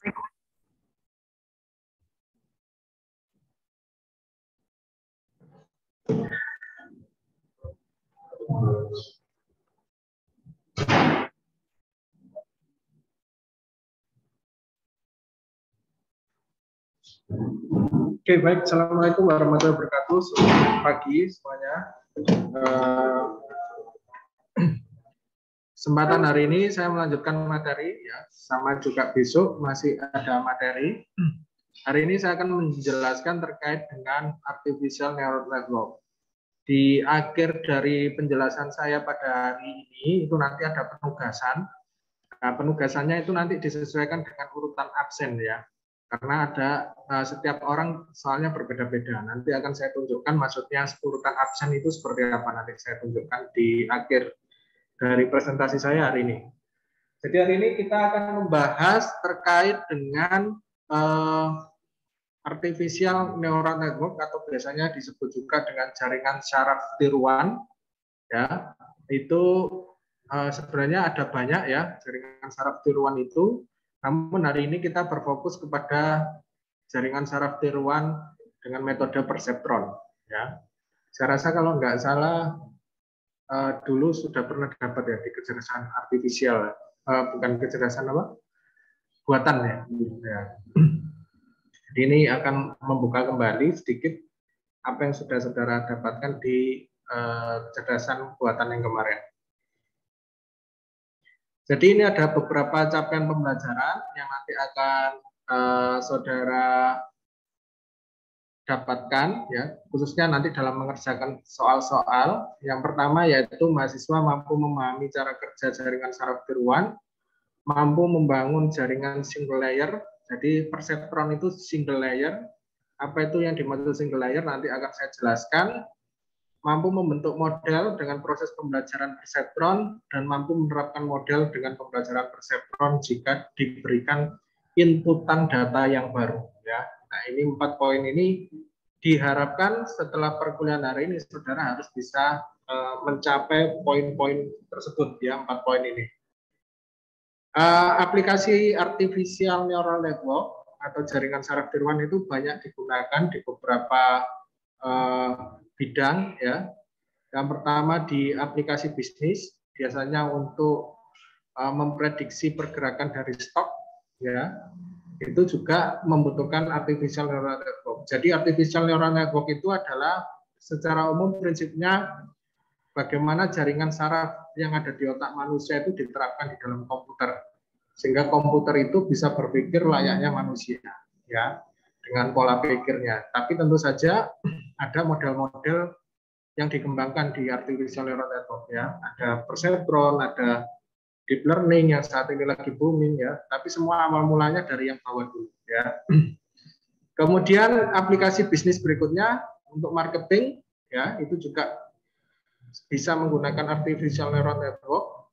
Oke, baik. Assalamualaikum warahmatullahi wabarakatuh. Selamat pagi semuanya. Kesempatan hari ini saya melanjutkan materi, ya, sama juga besok masih ada materi. Hari ini saya akan menjelaskan terkait dengan artificial neural network. Di akhir dari penjelasan saya pada hari ini itu nanti ada penugasan. Nah, penugasannya itu nanti disesuaikan dengan urutan absen, ya. Karena ada setiap orang soalnya berbeda-beda. Nanti akan saya tunjukkan maksudnya urutan absen itu seperti apa, nanti saya tunjukkan di akhir dari presentasi saya hari ini. Jadi hari ini kita akan membahas terkait dengan artificial neural network atau biasanya disebut juga dengan jaringan saraf tiruan. Ya, itu sebenarnya ada banyak, ya, jaringan saraf tiruan itu. Namun hari ini kita berfokus kepada jaringan saraf tiruan dengan metode perseptron. Ya, saya rasa kalau nggak salah dulu sudah pernah dapat, ya, di kecerdasan artifisial, bukan kecerdasan apa? Buatan, ya. Ya. Jadi ini akan membuka kembali sedikit apa yang sudah saudara dapatkan di kecerdasan buatan yang kemarin. Jadi ini ada beberapa capaian pembelajaran yang nanti akan saudara dapatkan, ya, khususnya nanti dalam mengerjakan soal-soal. Yang pertama yaitu mahasiswa mampu memahami cara kerja jaringan saraf tiruan, mampu membangun jaringan single layer. Jadi perseptron itu single layer. Apa itu yang dimaksud single layer nanti akan saya jelaskan. Mampu membentuk model dengan proses pembelajaran perseptron dan mampu menerapkan model dengan pembelajaran perseptron jika diberikan inputan data yang baru, ya. Nah, ini 4 poin ini diharapkan setelah perkuliahan hari ini saudara harus bisa mencapai poin-poin tersebut, ya, 4 poin ini. Aplikasi artificial neural network atau jaringan saraf tiruan itu banyak digunakan di beberapa bidang, ya. Yang pertama di aplikasi bisnis, biasanya untuk memprediksi pergerakan dari stok, ya, itu juga membutuhkan artificial neural network. Jadi artificial neural network itu adalah secara umum prinsipnya bagaimana jaringan saraf yang ada di otak manusia itu diterapkan di dalam komputer, sehingga komputer itu bisa berpikir layaknya manusia, ya, dengan pola pikirnya. Tapi tentu saja ada model-model yang dikembangkan di artificial neural network, ya. Ada perseptron, ada deep learning yang saat ini lagi booming, ya. Tapi semua awal mulanya dari yang bawah dulu, ya. Kemudian aplikasi bisnis berikutnya untuk marketing, ya, itu juga bisa menggunakan artificial neural network.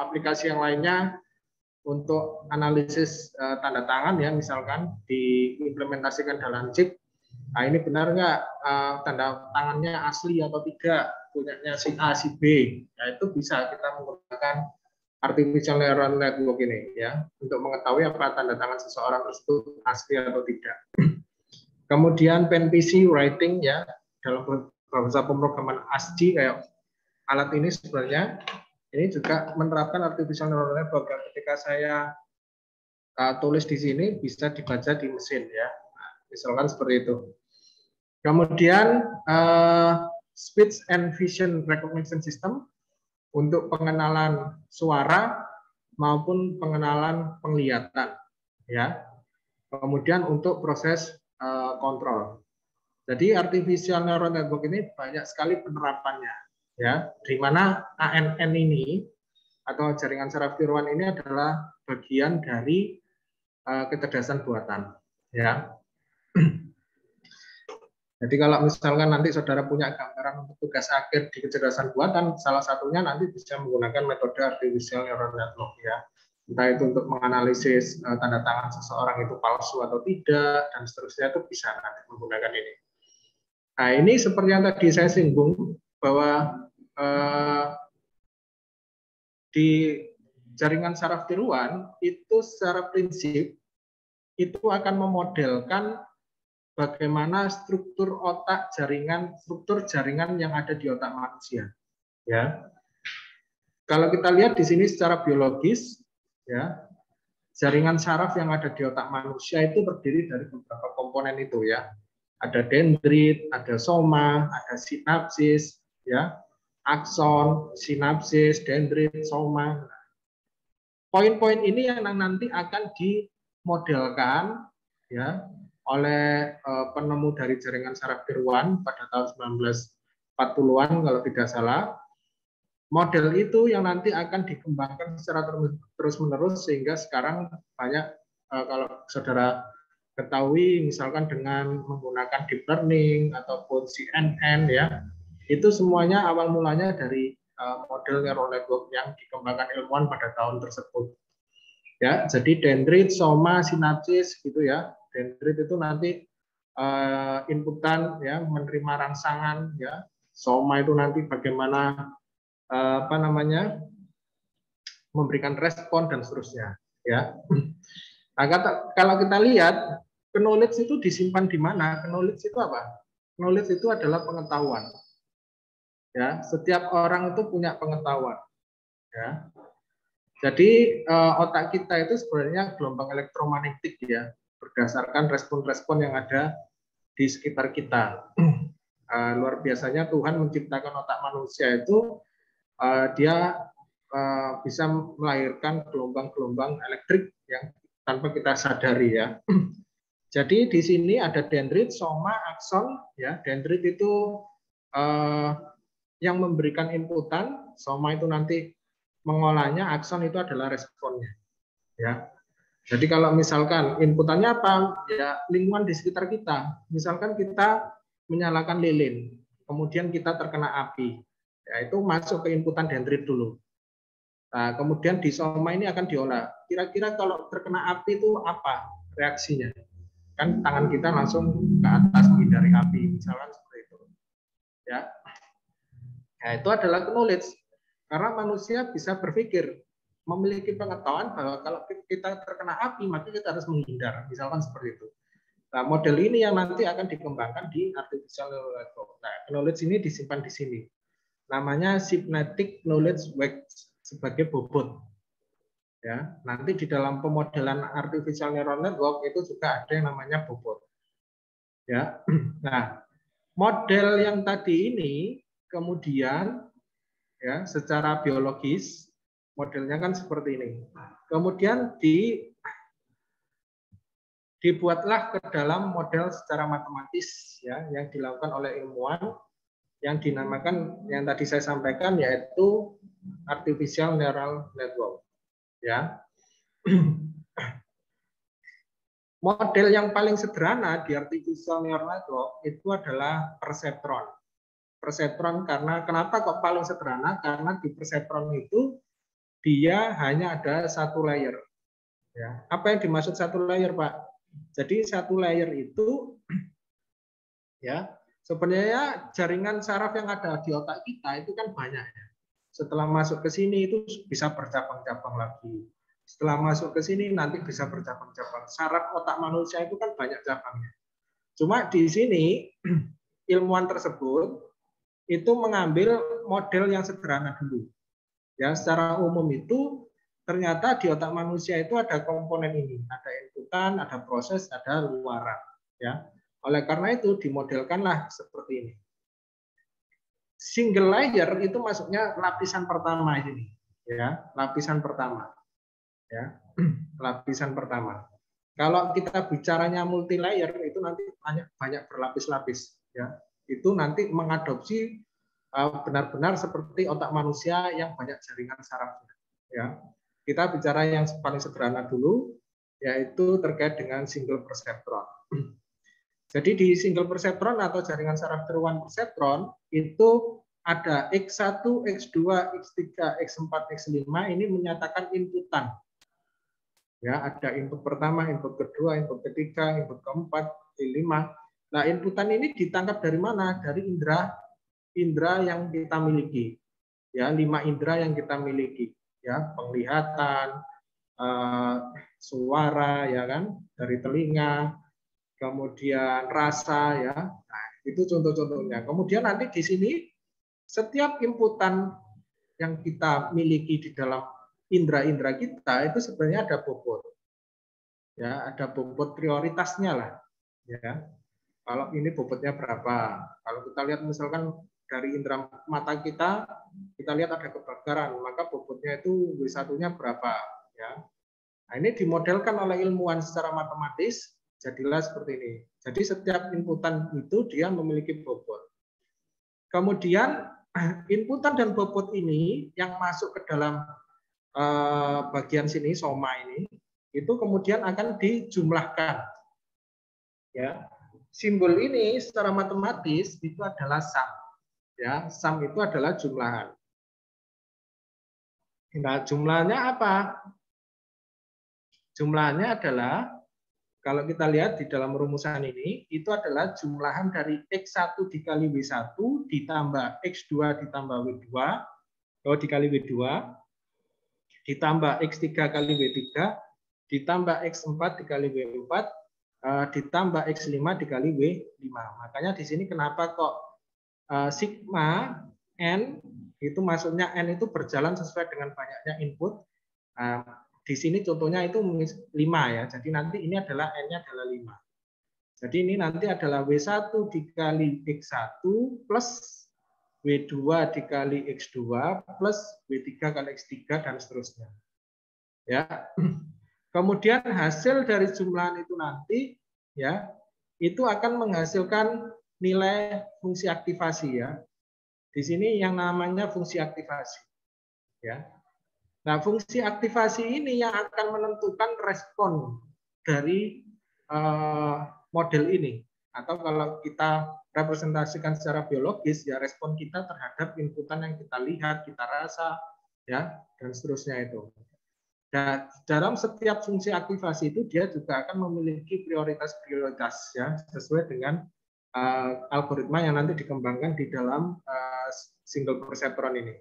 Aplikasi yang lainnya untuk analisis tanda tangan, ya, misalkan diimplementasikan dalam chip. Nah, ini benar nggak tanda tangannya asli atau tidak, punyanya si A, si B. Nah, itu bisa kita menggunakan artificial neural network ini, ya, untuk mengetahui apa tanda tangan seseorang tersebut asli atau tidak. Kemudian pen PC writing, ya, dalam bahasa pemrograman ASCII kayak alat ini sebenarnya ini juga menerapkan artificial neural network. Ketika saya tulis di sini bisa dibaca di mesin, ya. Nah, misalkan seperti itu. Kemudian speech and vision recognition system untuk pengenalan suara maupun pengenalan penglihatan, ya. Kemudian untuk proses kontrol. Jadi artificial neural network ini banyak sekali penerapannya, ya. Di mana ANN ini atau jaringan saraf tiruan ini adalah bagian dari kecerdasan buatan, ya. Jadi kalau misalkan nanti saudara punya gambaran untuk tugas akhir di kecerdasan buatan, salah satunya nanti bisa menggunakan metode artificial neural network, ya. Entah itu untuk menganalisis tanda tangan seseorang itu palsu atau tidak, dan seterusnya, itu bisa nanti menggunakan ini. Nah, ini seperti yang tadi saya singgung, bahwa di jaringan saraf tiruan itu secara prinsip itu akan memodelkan bagaimana struktur jaringan yang ada di otak manusia. Ya, kalau kita lihat di sini secara biologis, ya, jaringan saraf yang ada di otak manusia itu terdiri dari beberapa komponen itu ya. Ada dendrit, ada soma, ada sinapsis, ya, akson, sinapsis, dendrit, soma. Poin-poin ini yang nanti akan dimodelkan ya oleh penemu dari jaringan saraf tiruan pada tahun 1940-an kalau tidak salah. Model itu yang nanti akan dikembangkan secara terus-menerus sehingga sekarang banyak kalau saudara ketahui misalkan dengan menggunakan deep learning ataupun CNN ya, itu semuanya awal mulanya dari model neural network yang dikembangkan ilmuwan pada tahun tersebut. Ya, jadi dendrit, soma, sinapsis gitu ya. Dendrit itu nanti inputan ya, menerima rangsangan ya. Soma itu nanti bagaimana memberikan respon dan seterusnya ya. Nah, kalau kita lihat knowledge itu disimpan di mana? Knowledge itu apa? Knowledge itu adalah pengetahuan. Ya, setiap orang itu punya pengetahuan. Ya. Jadi otak kita itu sebenarnya gelombang elektromagnetik ya, berdasarkan respon-respon yang ada di sekitar kita. Luar biasanya Tuhan menciptakan otak manusia itu dia bisa melahirkan gelombang-gelombang elektrik yang tanpa kita sadari ya. Jadi di sini ada dendrit, soma, akson ya. Dendrit itu yang memberikan inputan, soma itu nanti mengolahnya, akson itu adalah responnya ya. Jadi kalau misalkan inputannya apa? Ya lingkungan di sekitar kita. Misalkan kita menyalakan lilin, kemudian kita terkena api. Ya, itu masuk ke inputan dendrit dulu. Nah, kemudian di soma ini akan diolah. Kira-kira kalau terkena api itu apa reaksinya? Kan tangan kita langsung ke atas menghindari api, misalkan seperti itu. Ya. Nah, itu adalah knowledge. Karena manusia bisa berpikir, memiliki pengetahuan bahwa kalau kita terkena api, maka kita harus menghindar, misalkan seperti itu. Nah, model ini yang nanti akan dikembangkan di artificial neural network. Nah, knowledge ini disimpan di sini. Namanya synaptic knowledge weights sebagai bobot. Ya, nanti di dalam pemodelan artificial neural network itu juga ada yang namanya bobot. Ya. Nah, model yang tadi ini kemudian ya secara biologis modelnya kan seperti ini. Kemudian dibuatlah ke dalam model secara matematis ya yang dilakukan oleh ilmuwan yang dinamakan yang tadi saya sampaikan yaitu artificial neural network ya. Model yang paling sederhana di artificial neural network itu adalah perseptron. Perseptron karena kenapa kok paling sederhana? Karena di perseptron itu dia hanya ada satu layer. Ya. Apa yang dimaksud satu layer, Pak? Jadi satu layer itu ya sebenarnya jaringan saraf yang ada di otak kita itu kan banyak ya. Setelah masuk ke sini itu bisa bercabang-cabang lagi. Setelah masuk ke sini nanti bisa bercabang-cabang. Saraf otak manusia itu kan banyak cabangnya. Cuma di sini ilmuwan tersebut itu mengambil model yang sederhana dulu. Ya, secara umum itu ternyata di otak manusia itu ada komponen ini, ada inputan, ada proses, ada luaran. Ya, oleh karena itu dimodelkanlah seperti ini. Single layer itu masuknya lapisan pertama ini, ya, lapisan pertama, ya, lapisan pertama. Kalau kita bicaranya multi layer itu nanti banyak berlapis-lapis, ya, itu nanti mengadopsi benar-benar seperti otak manusia yang banyak jaringan sarafnya. Ya, kita bicara yang paling sederhana dulu, yaitu terkait dengan single perceptron. Jadi di single perceptron atau jaringan saraf tiruan perceptron itu ada X1, X2, X3, X4, X5 ini menyatakan inputan. Ya, ada input pertama, input kedua, input ketiga, input keempat, kelima. Nah, inputan ini ditangkap dari mana? Dari indera yang kita miliki. Ya, 5 indera yang kita miliki, ya, penglihatan, suara ya kan, dari telinga, kemudian rasa ya. Nah, itu contoh-contohnya. Kemudian nanti di sini setiap inputan yang kita miliki di dalam indera-indera kita itu sebenarnya ada bobot. Ya, ada bobot prioritasnya lah. Ya. Kalau ini bobotnya berapa? Kalau kita lihat misalkan dari indera mata kita lihat ada kebakaran, maka bobotnya itu W1-nya berapa? Ya. Nah, ini dimodelkan oleh ilmuwan secara matematis, jadilah seperti ini. Jadi setiap inputan itu dia memiliki bobot. Kemudian inputan dan bobot ini yang masuk ke dalam bagian sini, soma ini, itu kemudian akan dijumlahkan. Ya. Simbol ini secara matematis itu adalah sum. Ya, sum itu adalah jumlahan. Nah, jumlahnya apa? Jumlahnya adalah, kalau kita lihat di dalam rumusan ini, itu adalah jumlahan dari X1 dikali W1 ditambah X2 ditambah W2, dikali W2, ditambah X3 kali W3, ditambah X4 dikali W4, ditambah X5 dikali W5. Makanya di sini kenapa kok sigma N, itu maksudnya N itu berjalan sesuai dengan banyaknya input. Di sini contohnya itu 5 ya. Jadi nanti ini adalah N-nya adalah 5. Jadi ini nanti adalah W1 dikali X1 plus W2 dikali X2 plus W3 kali X3 dan seterusnya. Ya. Kemudian hasil dari jumlahan itu nanti ya, itu akan menghasilkan nilai fungsi aktivasi ya. Di sini yang namanya fungsi aktivasi. Ya. Nah, fungsi aktivasi ini yang akan menentukan respon dari model ini. Atau kalau kita representasikan secara biologis, ya respon kita terhadap inputan yang kita lihat, kita rasa, ya, dan seterusnya itu. Dan dalam setiap fungsi aktivasi itu dia juga akan memiliki prioritas-prioritas, ya, sesuai dengan algoritma yang nanti dikembangkan di dalam single perceptron ini.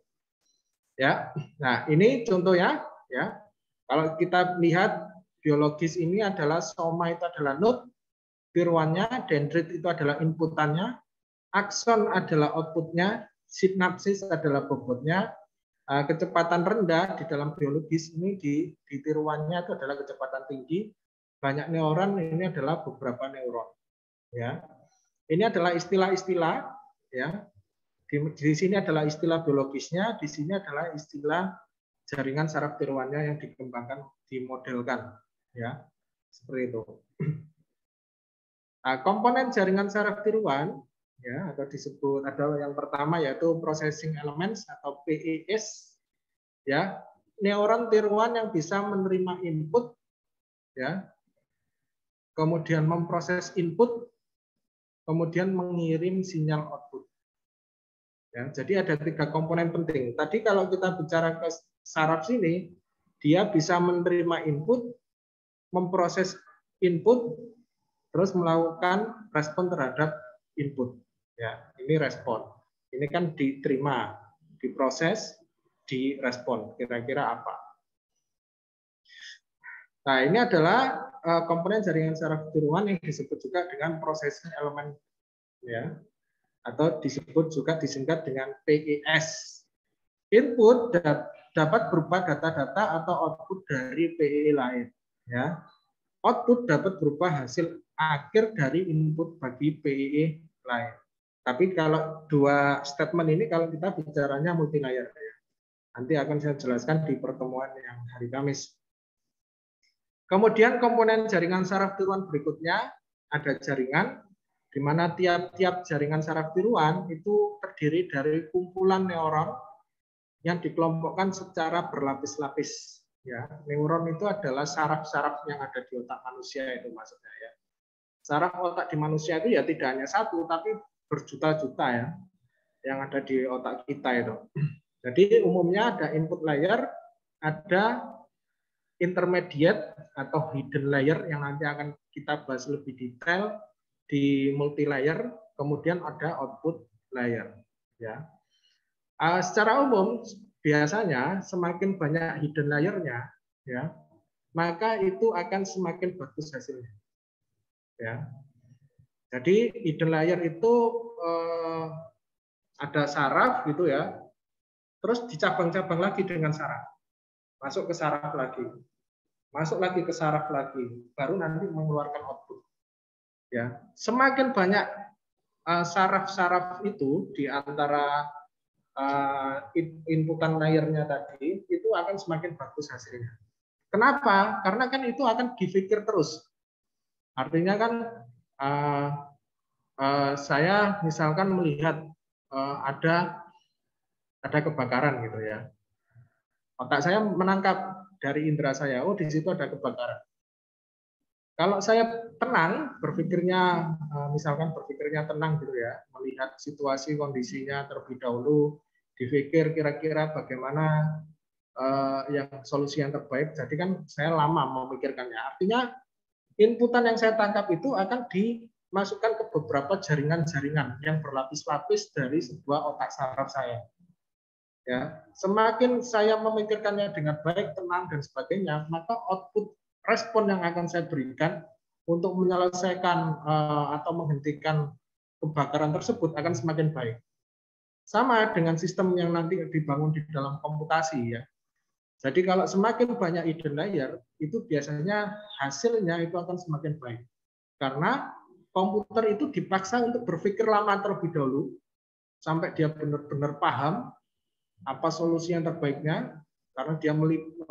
Ya, nah ini contohnya ya. Kalau kita lihat biologis ini adalah soma itu adalah node, tiruannya, dendrit itu adalah inputannya, akson adalah outputnya, sinapsis adalah bobotnya, kecepatan rendah di dalam biologis ini di tiruannya itu adalah kecepatan tinggi, banyak neuron ini adalah beberapa neuron. Ya, ini adalah istilah-istilah ya. Di sini adalah istilah biologisnya, di sini adalah istilah jaringan saraf tiruannya yang dikembangkan, dimodelkan, ya seperti itu. Nah, komponen jaringan saraf tiruan, ya atau disebut ada yang pertama yaitu processing elements atau PES, ya neuron tiruan yang bisa menerima input, ya kemudian memproses input, kemudian mengirim sinyal output. Ya, jadi ada 3 komponen penting. Tadi kalau kita bicara ke saraf sini, dia bisa menerima input, memproses input, terus melakukan respon terhadap input. Ya, ini respon. Ini kan diterima, diproses, direspon. Kira-kira apa? Nah, ini adalah komponen jaringan saraf tiruan yang disebut juga dengan processing element, ya, atau disebut juga disingkat dengan PES. Input dapat berupa data-data atau output dari PEE lain. Ya. Output dapat berupa hasil akhir dari input bagi PEE lain. Tapi kalau 2 statement ini kalau kita bicaranya multilayer. Ya. Nanti akan saya jelaskan di pertemuan yang hari Kamis. Kemudian komponen jaringan saraf tiruan berikutnya ada jaringan di mana tiap-tiap jaringan saraf tiruan itu terdiri dari kumpulan neuron yang dikelompokkan secara berlapis-lapis. Ya, neuron itu adalah saraf-saraf yang ada di otak manusia itu maksudnya ya. Saraf otak di manusia itu ya tidak hanya satu, tapi berjuta-juta ya, yang ada di otak kita itu. Jadi umumnya ada input layer, ada intermediate atau hidden layer yang nanti akan kita bahas lebih detail di multi layer, kemudian ada output layer. Ya. Secara umum biasanya semakin banyak hidden layer-nya, ya, maka itu akan semakin bagus hasilnya. Ya. Jadi hidden layer itu ada saraf gitu ya, terus dicabang-cabang lagi dengan saraf, masuk ke saraf lagi, masuk lagi ke saraf lagi, baru nanti mengeluarkan output. Ya, semakin banyak saraf-saraf itu di antara inputan layernya tadi, itu akan semakin bagus hasilnya. Kenapa? Karena kan itu akan dipikir terus. Artinya kan saya misalkan melihat ada kebakaran gitu ya. Otak saya menangkap dari indera saya, oh di situ ada kebakaran. Kalau saya tenang, berpikirnya misalkan berpikirnya tenang gitu ya, melihat situasi kondisinya terlebih dahulu, dipikir kira-kira bagaimana yang solusi yang terbaik. Jadi kan saya lama memikirkannya. Artinya inputan yang saya tangkap itu akan dimasukkan ke beberapa jaringan-jaringan yang berlapis-lapis dari sebuah otak saraf saya. Ya, semakin saya memikirkannya dengan baik, tenang dan sebagainya, maka output respon yang akan saya berikan untuk menyelesaikan atau menghentikan kebakaran tersebut akan semakin baik. Sama dengan sistem yang nanti dibangun di dalam komputasi ya. Jadi kalau semakin banyak hidden layer, itu biasanya hasilnya itu akan semakin baik. Karena komputer itu dipaksa untuk berpikir lama terlebih dahulu, sampai dia benar-benar paham apa solusi yang terbaiknya, karena dia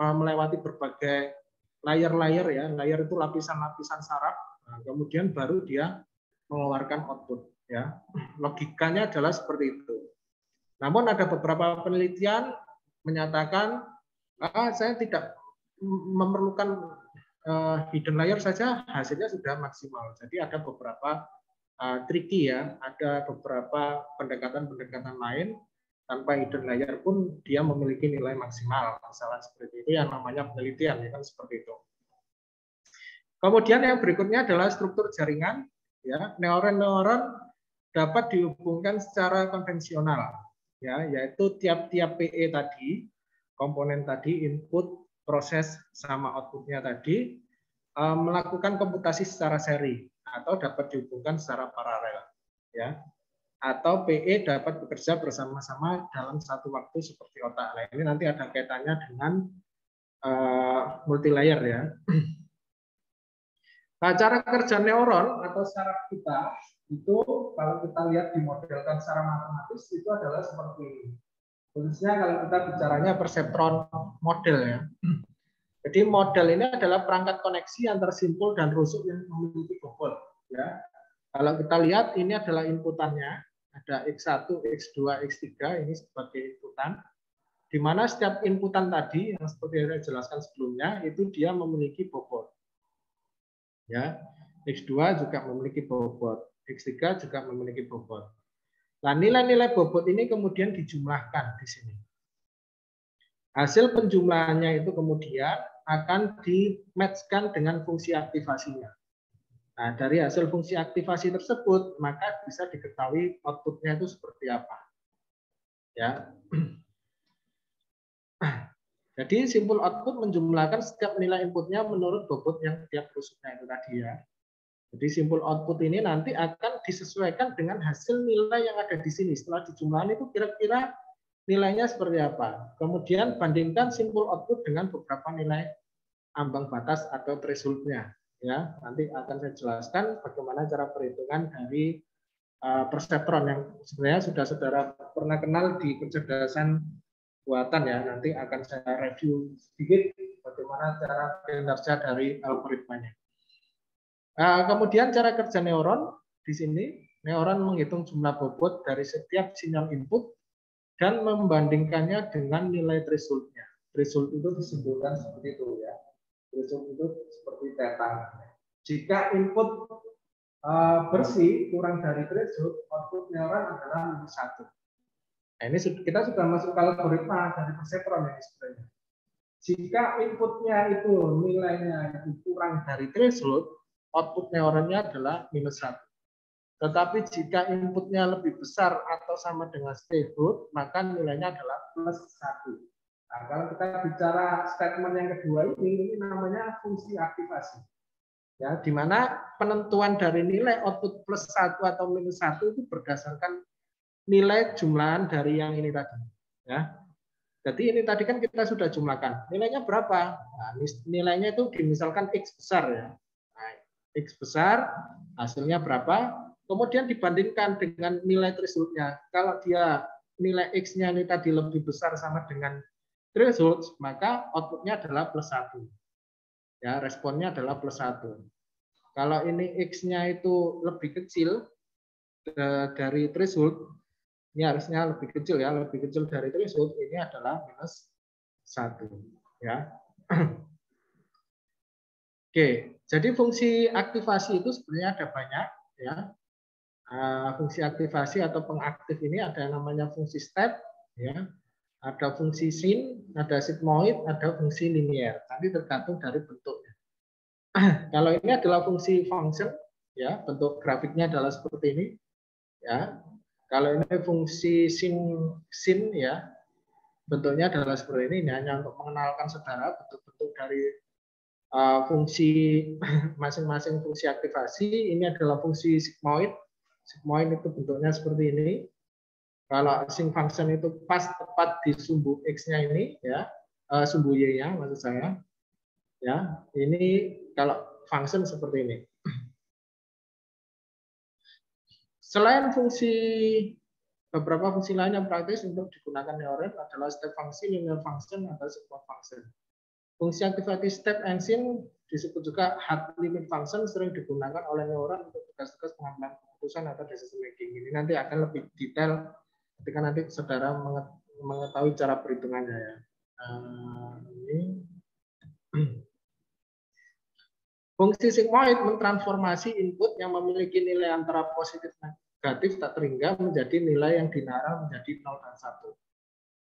melewati berbagai layer-layer ya, layer itu lapisan-lapisan saraf, nah, kemudian baru dia mengeluarkan output ya. Logikanya adalah seperti itu. Namun ada beberapa penelitian menyatakan saya tidak memerlukan hidden layer saja, hasilnya sudah maksimal. Jadi ada beberapa tricky ya, ada beberapa pendekatan-pendekatan lain tanpa hidden layer pun dia memiliki nilai maksimal. Misalnya seperti itu yang namanya penelitian ya kan seperti itu. Kemudian yang berikutnya adalah struktur jaringan ya. Neuron-neuron dapat dihubungkan secara konvensional ya, yaitu tiap-tiap PE tadi, komponen tadi, input, proses sama outputnya tadi melakukan komputasi secara seri atau dapat dihubungkan secara paralel ya. Atau PE dapat bekerja bersama-sama dalam satu waktu seperti otak. Nah, ini nanti ada kaitannya dengan multilayer ya. Nah, cara kerja neuron atau saraf kita itu kalau kita lihat dimodelkan secara matematis itu adalah seperti ini. Khususnya kalau kita bicaranya perseptron model ya. Jadi model ini adalah perangkat koneksi antar simpul dan rusuk yang memiliki bobot ya. Kalau kita lihat ini adalah inputannya. Ada X1, X2, X3 ini sebagai inputan, di mana setiap inputan tadi yang seperti yang saya jelaskan sebelumnya itu dia memiliki bobot. Ya, X2 juga memiliki bobot, X3 juga memiliki bobot. Nah, nilai-nilai bobot ini kemudian dijumlahkan di sini. Hasil penjumlahannya itu kemudian akan di-match-kan dengan fungsi aktivasinya. Nah, dari hasil fungsi aktivasi tersebut, maka bisa diketahui outputnya itu seperti apa. Ya. Jadi simpul output menjumlahkan setiap nilai inputnya menurut bobot yang tiap rusuknya itu tadi ya. Jadi simpul output ini nanti akan disesuaikan dengan hasil nilai yang ada di sini. Setelah dijumlahkan itu kira-kira nilainya seperti apa. Kemudian bandingkan simpul output dengan beberapa nilai ambang batas atau threshold-nya. Ya, nanti akan saya jelaskan bagaimana cara perhitungan dari perseptron yang sebenarnya sudah saudara pernah kenal di kecerdasan buatan ya. Nanti akan saya review sedikit bagaimana cara kinerja dari algoritmanya. Kemudian cara kerja neuron di sini, neuron menghitung jumlah bobot dari setiap sinyal input dan membandingkannya dengan nilai threshold-nya. Threshold itu disimbolkan seperti itu ya. Threshold itu seperti theta. Jika input bersih kurang dari threshold, output neuron adalah -1. Nah, ini kita sudah masuk ke algoritma dari perseptron ini sebenarnya. Jika inputnya itu nilainya itu kurang dari threshold, output neuronnya adalah -1. Tetapi jika inputnya lebih besar atau sama dengan threshold, maka nilainya adalah +1. Nah, kalau kita bicara statement yang kedua ini namanya fungsi aktivasi. Ya, di mana penentuan dari nilai output plus 1 atau minus 1 itu berdasarkan nilai jumlahan dari yang ini tadi. Ya. Jadi ini tadi kan kita sudah jumlahkan. Nilainya berapa? Nah, nilainya itu dimisalkan X besar ya. Nah, X besar, hasilnya berapa? Kemudian dibandingkan dengan nilai threshold-nya. Kalau dia nilai X-nya ini tadi lebih besar sama dengan threshold, maka output-nya adalah plus 1. Ya, responnya adalah plus 1. Kalau ini X-nya itu lebih kecil dari threshold, ini harusnya lebih kecil ya, lebih kecil dari threshold, ini adalah minus 1. Ya. Oke, jadi fungsi aktivasi itu sebenarnya ada banyak. Ya. Fungsi aktivasi atau pengaktif ini ada yang namanya fungsi step, ya. Ada fungsi sin, ada sigmoid, ada fungsi linear. Nanti tergantung dari bentuknya. Kalau ini adalah fungsi function, ya, bentuk grafiknya adalah seperti ini, ya. Kalau ini fungsi sin, ya, bentuknya adalah seperti ini. Ini hanya untuk mengenalkan saudara bentuk-bentuk dari fungsi masing-masing fungsi aktivasi. Ini adalah fungsi sigmoid. Sigmoid itu bentuknya seperti ini. Kalau sing function itu pas tepat di sumbu x-nya ini, ya, sumbu y-nya maksud saya. Ya, ini kalau function seperti ini. Selain fungsi, beberapa fungsi lain yang praktis untuk digunakan neuron adalah step function, linear function, atau support function. Fungsi aktivasi step and sin disebut juga hard limit function, sering digunakan oleh neuron untuk tugas-tugas pengambilan keputusan atau decision making. Ini nanti akan lebih detail ketika nanti saudara mengetahui cara perhitungannya ya. Ini fungsi sigmoid mentransformasi input yang memiliki nilai antara positif dan negatif tak terhingga menjadi nilai yang dinara menjadi 0 dan 1.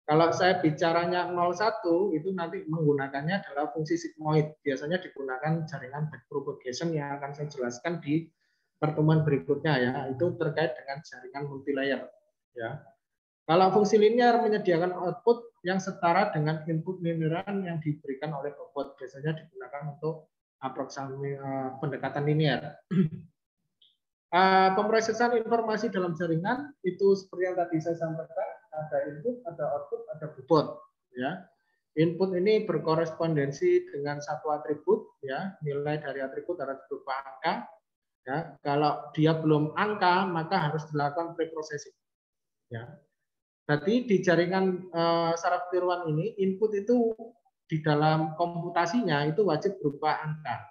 Kalau saya bicaranya 01 itu nanti menggunakannya adalah fungsi sigmoid. Biasanya digunakan jaringan backpropagation yang akan saya jelaskan di pertemuan berikutnya ya. Itu terkait dengan jaringan multilayer ya. Kalau fungsi linear menyediakan output yang setara dengan input linearan yang diberikan oleh bobot. Biasanya digunakan untuk pendekatan linear. Pemrosesan informasi dalam jaringan itu seperti yang tadi saya sampaikan, ada input, ada output, ada bobot. Ya, input ini berkorespondensi dengan satu atribut, ya, nilai dari atribut harus berupa angka. Ya, kalau dia belum angka, maka harus dilakukan preprocessing. Ya, jadi di jaringan saraf tiruan ini, input itu di dalam komputasinya itu wajib berupa angka.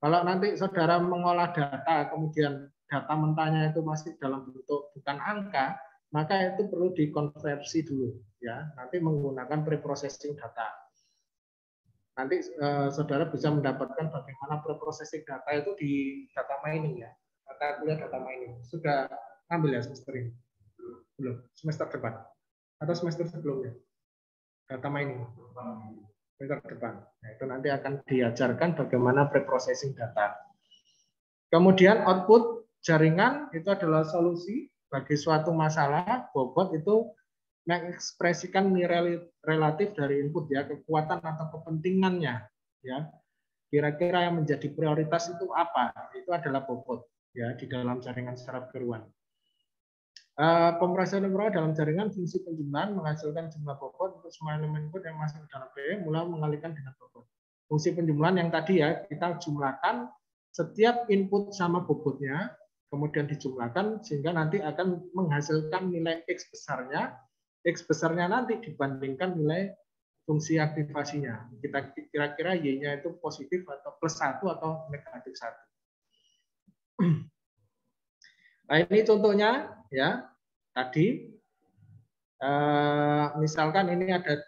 Kalau nanti saudara mengolah data, kemudian data mentahnya itu masih dalam bentuk bukan angka, maka itu perlu dikonversi dulu, ya. Nanti menggunakan preprocessing data. Nanti saudara bisa mendapatkan bagaimana preprocessing data itu di data mining ya, mata kuliah data mining. Sudah ambil ya semester ini? Belum, semester depan atau semester sebelumnya? Data mining. Depan. Nah, itu nanti akan diajarkan bagaimana preprocessing data. Kemudian output jaringan itu adalah solusi bagi suatu masalah. Bobot itu mengekspresikan nilai relatif dari input ya, kekuatan atau kepentingannya ya. Kira-kira yang menjadi prioritas itu apa? Itu adalah bobot ya di dalam jaringan saraf tiruan. Pemrosesan neural dalam jaringan fungsi penjumlahan menghasilkan jumlah bobot untuk semua elemen input yang masuk ke dalam PE mulai mengalihkan dengan bobot. Fungsi penjumlahan yang tadi ya, kita jumlahkan setiap input sama bobotnya, kemudian dijumlahkan sehingga nanti akan menghasilkan nilai X besarnya. X besarnya nanti dibandingkan nilai fungsi aktivasinya. Kita kira-kira Y-nya itu positif atau plus 1 atau negatif 1. Nah, ini contohnya ya. Tadi misalkan ini ada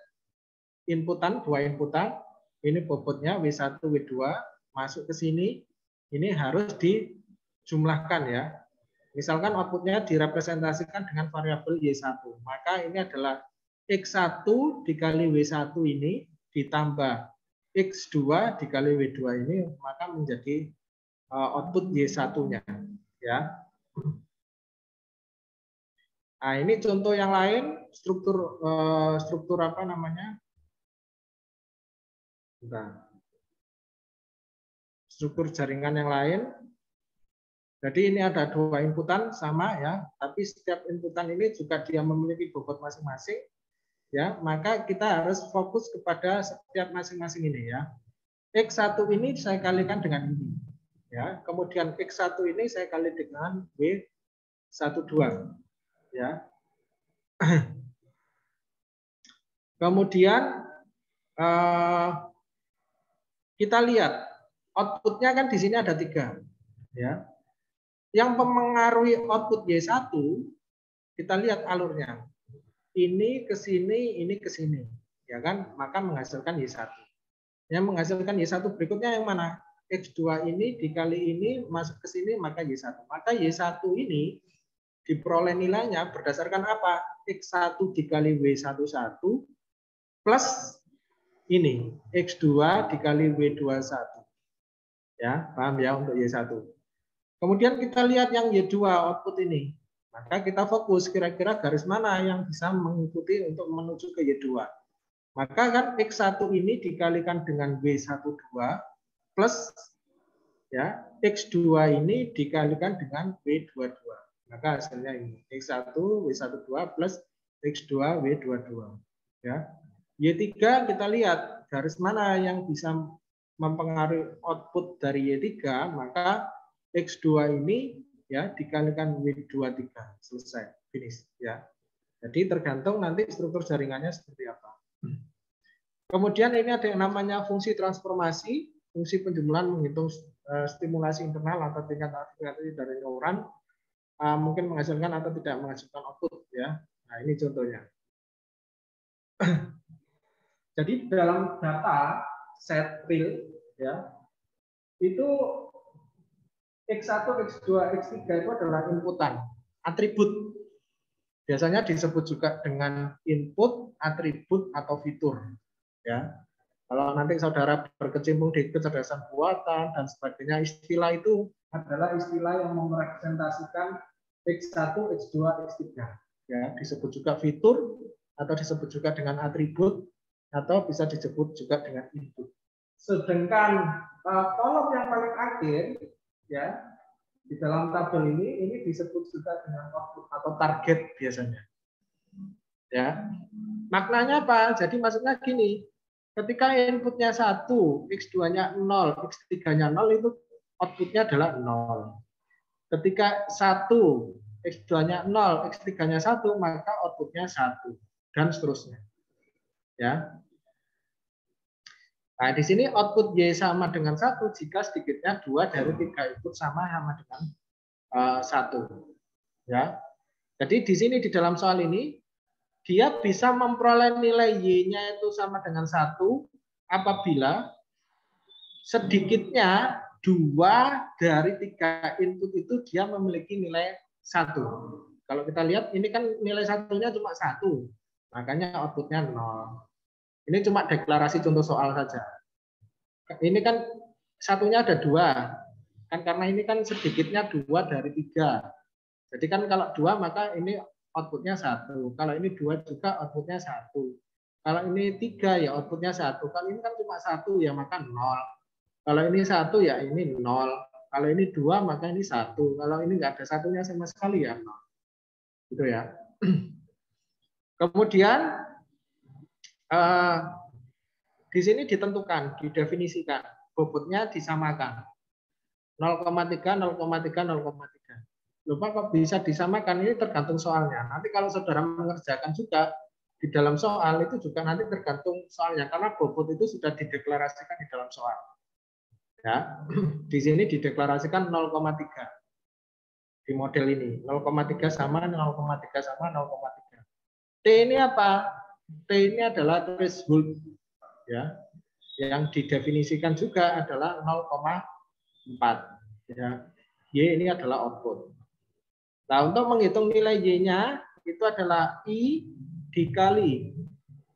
inputan, dua inputan, ini bobotnya W1, W2 masuk ke sini, ini harus dijumlahkan ya. Misalkan outputnya direpresentasikan dengan variabel Y1, maka ini adalah X1 dikali W1 ini ditambah X2 dikali W2 ini, maka menjadi output Y1-nya ya. Nah, ini contoh yang lain, struktur apa namanya, Nah, struktur jaringan yang lain. Jadi ini ada 2 inputan sama ya, tapi setiap inputan ini juga dia memiliki bobot masing-masing. Ya, maka kita harus fokus kepada setiap masing-masing ini ya. X1 ini saya kalikan dengan ini. Ya, kemudian X1 ini saya kali dengan W12 ya. Kemudian kita lihat outputnya kan di sini ada 3 ya. Yang mempengaruhi output Y1 kita lihat alurnya. Ini ke sini, ini ke sini. Ya kan? Maka menghasilkan Y1. Yang menghasilkan Y1 berikutnya yang mana? X2 ini dikali ini masuk ke sini maka Y1. Maka Y1 ini diperoleh nilainya berdasarkan apa? X1 dikali W11 plus ini X2 dikali W21. Ya, paham ya untuk Y1. Kemudian kita lihat yang Y2 output ini. Maka kita fokus kira-kira garis mana yang bisa mengikuti untuk menuju ke Y2. Maka kan X1 ini dikalikan dengan W12 plus ya X2 ini dikalikan dengan W22. Maka hasilnya ini X1 W12 plus X2 W22. Ya. Y3 kita lihat garis mana yang bisa mempengaruhi output dari Y3, maka X2 ini ya dikalikan W23, selesai, finish ya. Jadi tergantung nanti struktur jaringannya seperti apa. Kemudian ini ada yang namanya fungsi transformasi, fungsi penjumlahan menghitung stimulasi internal atau tingkat aktivasi dari neuron, mungkin menghasilkan atau tidak menghasilkan output ya. Nah, ini contohnya. Jadi dalam data set real ya, itu X1, X2, X3 itu adalah inputan, atribut. Biasanya disebut juga dengan input, atribut, atau fitur. Ya, kalau nanti saudara berkecimpung di kecerdasan buatan dan sebagainya, istilah itu adalah istilah yang merepresentasikan X1, X2, X3. Ya, disebut juga fitur, atau disebut juga dengan atribut, atau bisa disebut juga dengan input. Sedangkan kolom yang paling akhir, ya, di dalam tabel ini disebut juga dengan output atau target biasanya. Ya, maknanya apa? Jadi maksudnya gini, ketika inputnya 1, X2-nya 0, X3-nya 0, itu outputnya adalah 0. Ketika 1, X2-nya 0, X3-nya 1, maka outputnya 1. Dan seterusnya. Ya. Nah, di sini output Y sama dengan 1 jika sedikitnya 2 dari 3 input sama dengan 1. Ya. Jadi di sini di dalam soal ini, dia bisa memperoleh nilai Y-nya itu sama dengan 1 apabila sedikitnya 2 dari 3 input itu dia memiliki nilai 1. Kalau kita lihat, ini kan nilai satunya cuma 1. Makanya outputnya 0. Ini cuma deklarasi contoh soal saja. Ini kan satunya ada 2. Kan karena ini kan sedikitnya 2 dari 3. Jadi kan kalau 2 maka ini outputnya 1. Kalau ini 2 juga outputnya 1. Kalau ini 3 ya outputnya 1. Kalau ini kan cuma 1 ya maka 0. Kalau ini 1 ya ini 0. Kalau ini 2 maka ini 1. Kalau ini nggak ada satunya sama sekali ya 0. Gitu ya. Kemudian di sini ditentukan, didefinisikan, bobotnya disamakan. 0,3, 0,3, 0,3. Lupa kok bisa disamakan, ini tergantung soalnya. Nanti kalau saudara mengerjakan juga di dalam soal itu juga nanti tergantung soalnya, karena bobot itu sudah dideklarasikan di dalam soal. Ya, di sini dideklarasikan 0,3 di model ini, 0,3 sama 0,3 sama 0,3. T ini apa? T ini adalah threshold, ya, yang didefinisikan juga adalah 0,4. Ya. Y ini adalah output. Nah, untuk menghitung nilai Y-nya itu adalah I dikali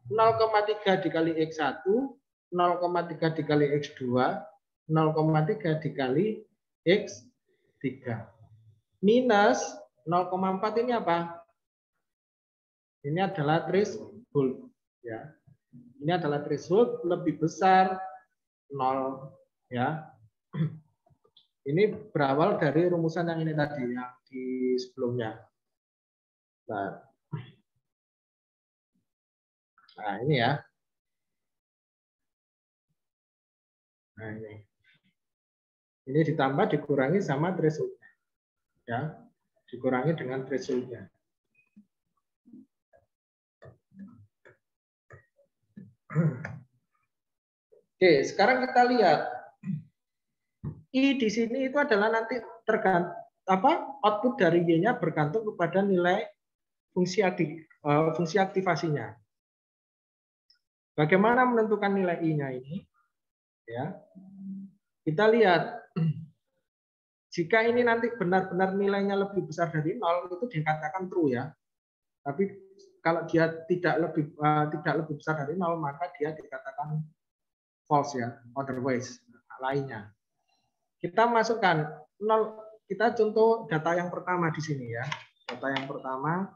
0,3 dikali X1, 0,3 dikali X2, 0,3 dikali X3. Minus 0,4 ini apa? Ini adalah threshold. Ya. Ini adalah threshold lebih besar 0 ya. Ini berawal dari rumusan yang ini tadi yang di sebelumnya. Nah, ini ya. Nah, ini ditambah dikurangi sama threshold-nya. Ya. Dikurangi dengan threshold-nya. Oke, sekarang kita lihat. I di sini itu adalah nanti tergantung output dari Y-nya bergantung kepada nilai fungsi aktivasinya. Bagaimana menentukan nilai I-nya ini? Ya. Kita lihat jika ini nanti benar-benar nilainya lebih besar dari 0 itu dikatakan true ya. Tapi kalau dia tidak lebih besar dari 0 maka dia dikatakan false ya, otherwise lainnya. Kita masukkan 0, kita contoh data yang pertama di sini ya. Data yang pertama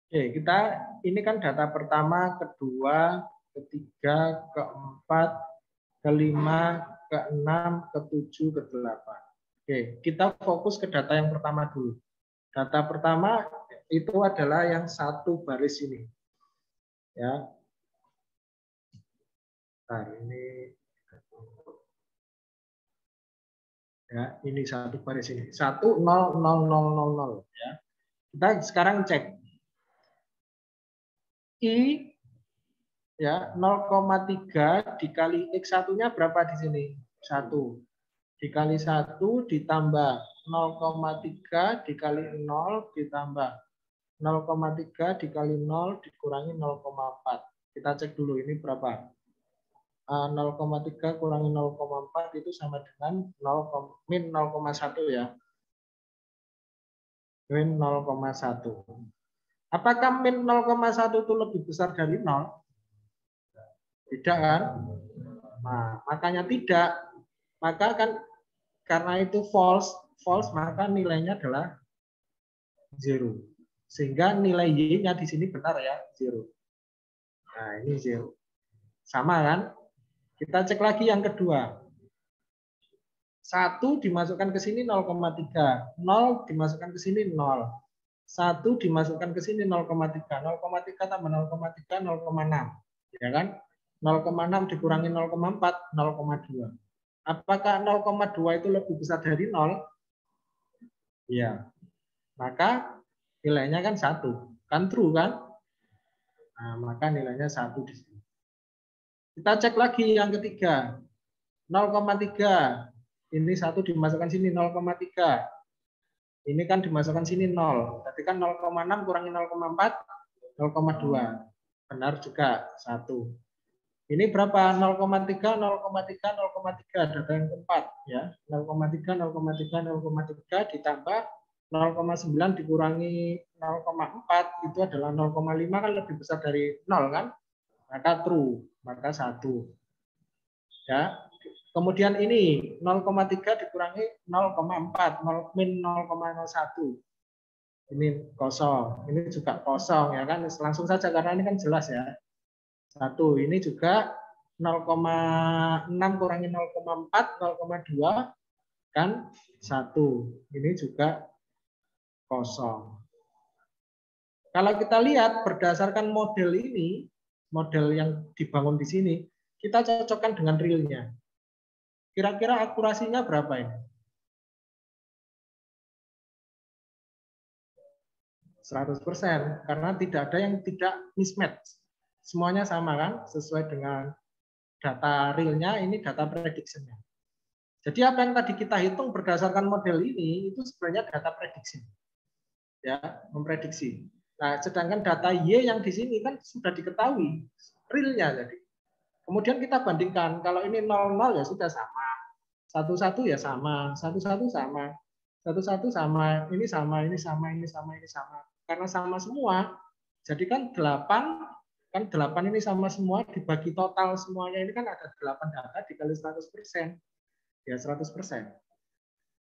Oke, ini kan data pertama, kedua, ketiga, keempat, kelima, keenam, ketujuh, kedelapan. Oke, kita fokus ke data yang pertama dulu. Data pertama itu adalah yang satu baris ini. Ya. Nah, ini satu baris ini. 1 0 0 0 0 0 ya. Kita sekarang cek. I ya 0,3 dikali X1-nya berapa di sini? 1. Dikali 1 ditambah 0,3 dikali 0 ditambah 0,3 dikali 0 dikurangi 0,4. Kita cek dulu ini berapa? 0,3 kurangi 0,4 itu sama dengan min 0,1 ya. Min 0,1. Apakah min 0,1 itu lebih besar dari 0? Tidak kan? Nah, makanya tidak. Maka kan karena itu false maka nilainya adalah 0. Sehingga nilai Y-nya di sini benar ya, 0. Nah, ini 0. Sama kan? Kita cek lagi yang kedua. 1 dimasukkan ke sini 0,3. 0 dimasukkan ke sini 0. 1 dimasukkan ke sini 0,3. 0,3 tambah 0,3, 0,6. Ya kan? 0,6 dikurangi 0,4, 0,2. Apakah 0,2 itu lebih besar dari 0? Iya. Maka nilainya kan 1. Kan true kan? Nah, maka nilainya 1 di sini. Kita cek lagi yang ketiga. 0,3. Ini 1 dimasukkan sini 0,3. Ini kan dimasukkan sini 0. Berarti kan 0,6 kurangi 0,4, 0,2. Benar juga 1. Ini berapa? 0,3, 0,3, 0,3. Data yang keempat ya. 0,3, 0,3, 0,3 ditambah 0,9 dikurangi 0,4 itu adalah 0,5 kan lebih besar dari 0 kan? Maka true, maka 1. Ya. Kemudian ini 0,3 dikurangi 0,4, min 0,01. Ini kosong, ini juga kosong ya kan? Langsung saja karena ini kan jelas ya. 1, ini juga 0,6 kurangi 0,4, 0,2 kan 1. Ini juga kosong. Kalau kita lihat berdasarkan model ini, model yang dibangun di sini, kita cocokkan dengan realnya. Kira-kira akurasinya berapa ini? 100%, karena tidak ada yang tidak mismatch. Semuanya sama kan, sesuai dengan data realnya, ini data prediction-nya. Jadi apa yang tadi kita hitung berdasarkan model ini, itu sebenarnya data prediksi. Ya, memprediksi. Nah, sedangkan data Y yang di sini kan sudah diketahui realnya jadi. Kemudian kita bandingkan, kalau ini 00 ya sudah sama. 11 ya sama, 11 sama. 11 sama, ini sama, ini sama, ini sama, ini sama. Karena sama semua, jadi kan 8 ini sama semua, dibagi total semuanya ini kan ada 8 data dikali 100%. ya 100%.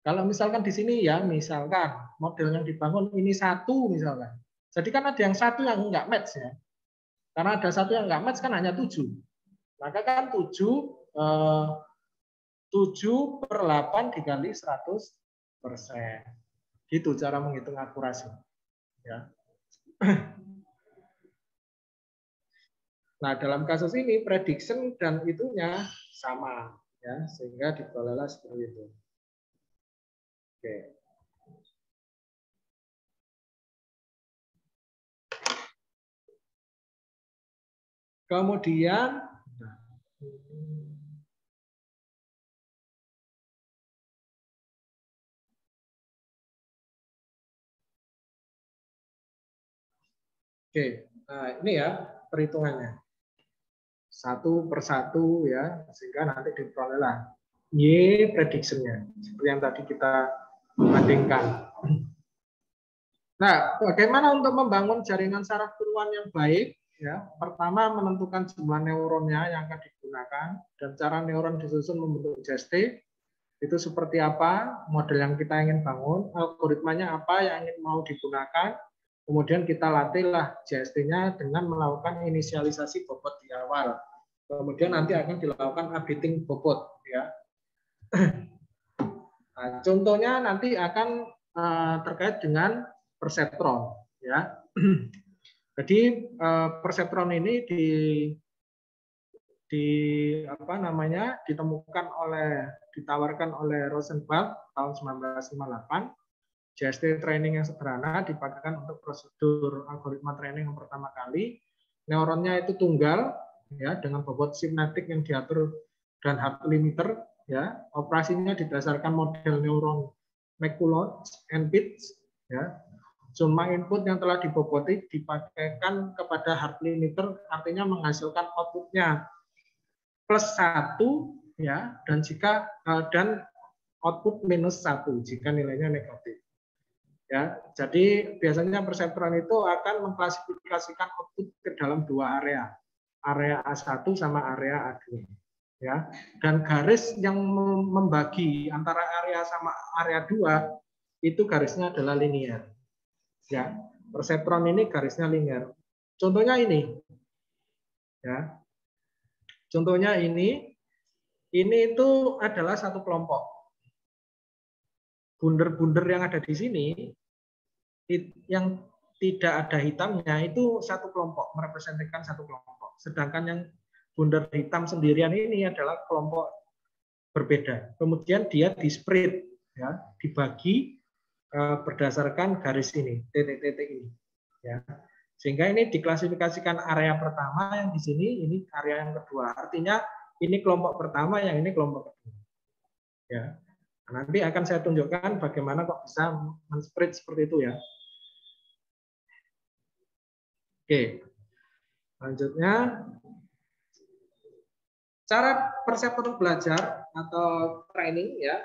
Kalau misalkan di sini ya, misalkan model yang dibangun ini 1 misalkan. Jadi kan ada yang 1 yang enggak match ya. Karena ada 1 yang enggak match kan hanya 7. Maka kan 7/8 dikali 100%. Gitu cara menghitung akurasi. Ya. Nah, dalam kasus ini prediction dan itunya sama ya, sehingga diperolehlah seperti itu. Oke. Kemudian oke, nah ini ya perhitungannya. 1/1 ya, sehingga nanti diperolehlah Y prediction-nya. Seperti yang tadi kita bandingkan. Nah, bagaimana untuk membangun jaringan saraf tiruan yang baik? Ya, pertama menentukan jumlah neuronnya yang akan digunakan dan cara neuron disusun membentuk JST. Itu seperti apa model yang kita ingin bangun, algoritmanya apa yang ingin mau digunakan. Kemudian kita latihlah JST-nya dengan melakukan inisialisasi bobot di awal. Kemudian nanti akan dilakukan updating bobot ya. Nah, contohnya nanti akan terkait dengan perseptron ya. Jadi perseptron ini ditawarkan oleh Rosenblatt tahun 1958. JST training yang sederhana dipakai untuk prosedur algoritma training yang pertama kali. Neuronnya itu tunggal ya dengan bobot sinaptik yang diatur dan heart limiter ya. Operasinya didasarkan model neuron McCulloch and Pitts ya. Summa input yang telah diboboti dipakaikan kepada heart limiter, artinya menghasilkan outputnya +1 ya, dan output -1 jika nilainya negatif. Ya, jadi biasanya perseptron itu akan mengklasifikasikan output ke dalam 2 area A1 sama area A2. Ya, dan garis yang membagi antara area sama area 2 itu garisnya adalah linear. Ya, perseptron ini garisnya linear. Contohnya ini. Ya. Contohnya ini itu adalah satu kelompok. Bunder-bunder yang ada di sini yang tidak ada hitamnya itu satu kelompok, merepresentasikan satu kelompok. Sedangkan yang bundar hitam sendirian ini adalah kelompok berbeda. Kemudian dia di-spread, ya, dibagi berdasarkan garis ini, titik-titik ini. Ya. Sehingga ini diklasifikasikan area pertama yang di sini, ini area yang kedua. Artinya ini kelompok pertama, yang ini kelompok kedua. Ya. Nanti akan saya tunjukkan bagaimana kok bisa men-spread seperti itu ya. Oke, selanjutnya cara perseptron belajar atau training ya,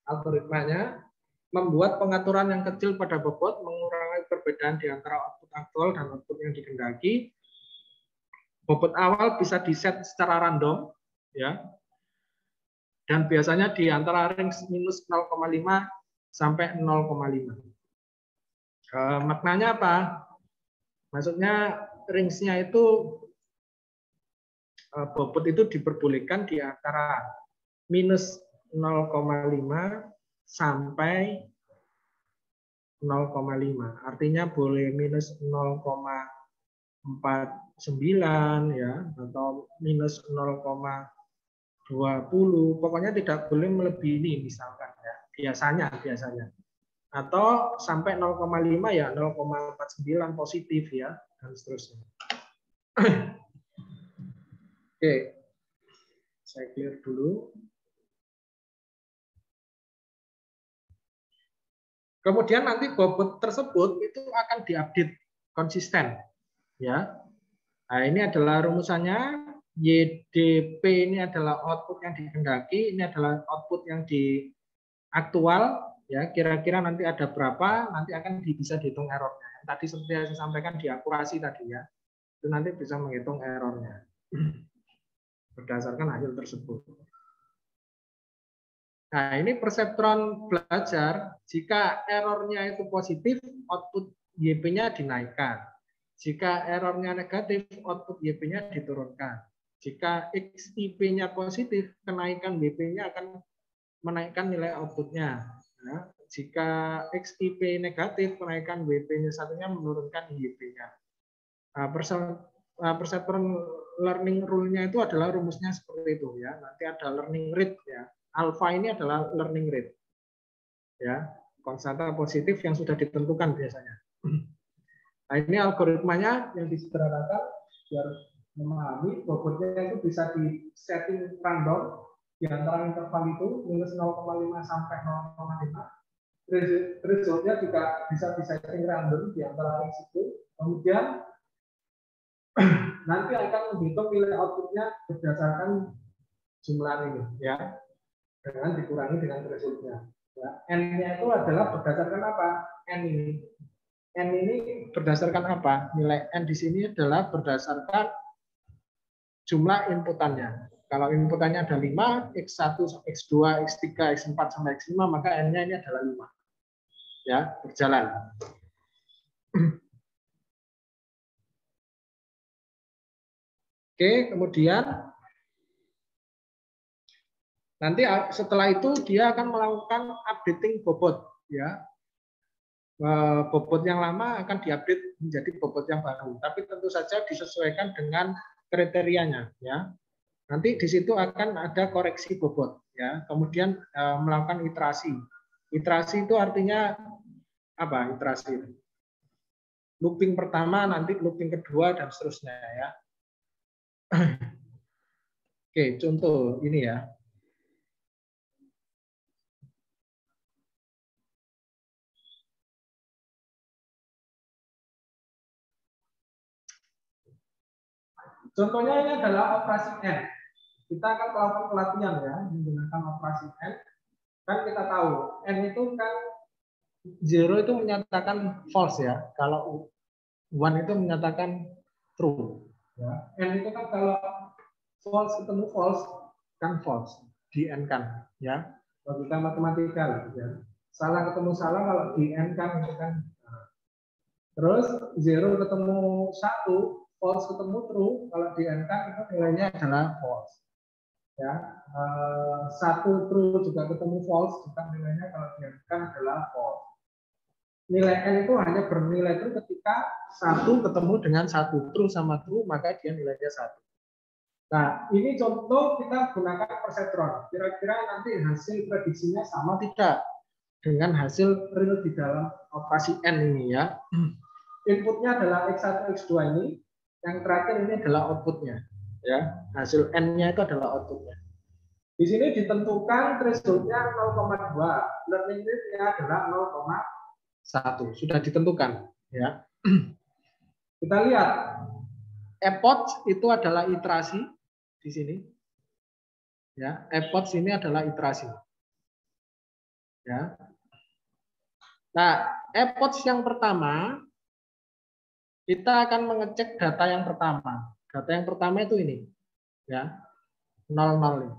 algoritmanya membuat pengaturan yang kecil pada bobot, mengurangi perbedaan di antara output aktual dan output yang dikehendaki. Bobot awal bisa diset secara random ya. Dan biasanya di antara range -0,5 sampai 0,5. Maknanya apa? Maksudnya range-nya itu bobot itu diperbolehkan di antara -0,5 sampai 0,5. Artinya boleh -0,49 ya, atau -0,20. Pokoknya tidak boleh melebihi ini misalkan ya. Biasanya. Atau sampai 0,5 ya 0,49 positif ya, dan seterusnya. Oke, saya clear dulu. Kemudian nanti bobot tersebut itu akan diupdate konsisten, ya. Nah, ini adalah rumusannya. YDP ini adalah output yang dikehendaki, ini adalah output yang di aktual, ya. Kira-kira nanti ada berapa, nanti akan bisa dihitung errornya. Tadi seperti yang saya sampaikan di akurasi tadi ya, itu nanti bisa menghitung errornya berdasarkan hasil tersebut. Nah, ini perseptron belajar, jika errornya itu positif, output YP-nya dinaikkan. Jika errornya negatif, output YP-nya diturunkan. Jika XIP-nya positif, kenaikan WP-nya akan menaikkan nilai outputnya. Nah, jika XIP negatif, kenaikan WP-nya satunya menurunkan YP-nya. Nah, perceptron learning rule-nya itu adalah rumusnya seperti itu ya. Nanti ada learning rate ya. Alpha ini adalah learning rate. Ya, konstanta positif yang sudah ditentukan biasanya. Nah, ini algoritmanya yang disederhanakan biar memahami bobotnya itu bisa di setting random di antara interval itu minus 0,5 sampai 0,5. Resultnya juga bisa disetting random di antara range itu. Kemudian nanti akan menghitung nilai outputnya berdasarkan jumlah ini ya, dengan dikurangi dengan thresholdnya. Ya. N-nya itu adalah berdasarkan apa? N ini berdasarkan apa? Nilai N di sini adalah berdasarkan jumlah inputannya. Kalau inputannya ada 5, X1, X2, X3, X4, sampai X5, maka N-nya ini adalah 5. Ya, berjalan. Oke, kemudian nanti setelah itu dia akan melakukan updating bobot, ya. Bobot yang lama akan diupdate menjadi bobot yang baru, tapi tentu saja disesuaikan dengan kriterianya, ya. Nanti di situ akan ada koreksi bobot, ya. Kemudian melakukan iterasi. Iterasi itu artinya apa? Iterasi itu looping pertama, nanti looping kedua dan seterusnya, ya. Oke, contoh ini ya. Contohnya ini adalah operasi N. Kita akan melakukan pelatihan ya menggunakan operasi N. Kan kita tahu N itu kan 0 itu menyatakan false ya. Kalau 1 itu menyatakan true. Ya. N itu kan kalau false ketemu false kan false di N kan ya. Logika matematika ya. Salah ketemu salah kalau di N kan itu kan. Terus 0 ketemu 1, false ketemu true, kalau di N kan itu nilainya adalah false. Ya, 1 true juga ketemu false, juga nilainya kalau di N kan adalah false. Nilai N itu hanya bernilai true ketika 1 ketemu dengan 1, true sama true, maka dia nilainya 1. Nah, ini contoh kita gunakan perseptron. Kira-kira nanti hasil prediksinya sama tidak dengan hasil real di dalam operasi N ini ya. Inputnya adalah X1, X2 ini, yang terakhir ini adalah outputnya. Ya, hasil N-nya itu adalah outputnya. Di sini ditentukan thresholdnya 0,2, learning rate-nya adalah 0,1, sudah ditentukan. Ya, kita lihat, epoch itu adalah iterasi di sini. Ya, epoch ini adalah iterasi. Ya. Nah, epoch yang pertama kita akan mengecek data yang pertama. Data yang pertama itu ini. Ya. 00 ini.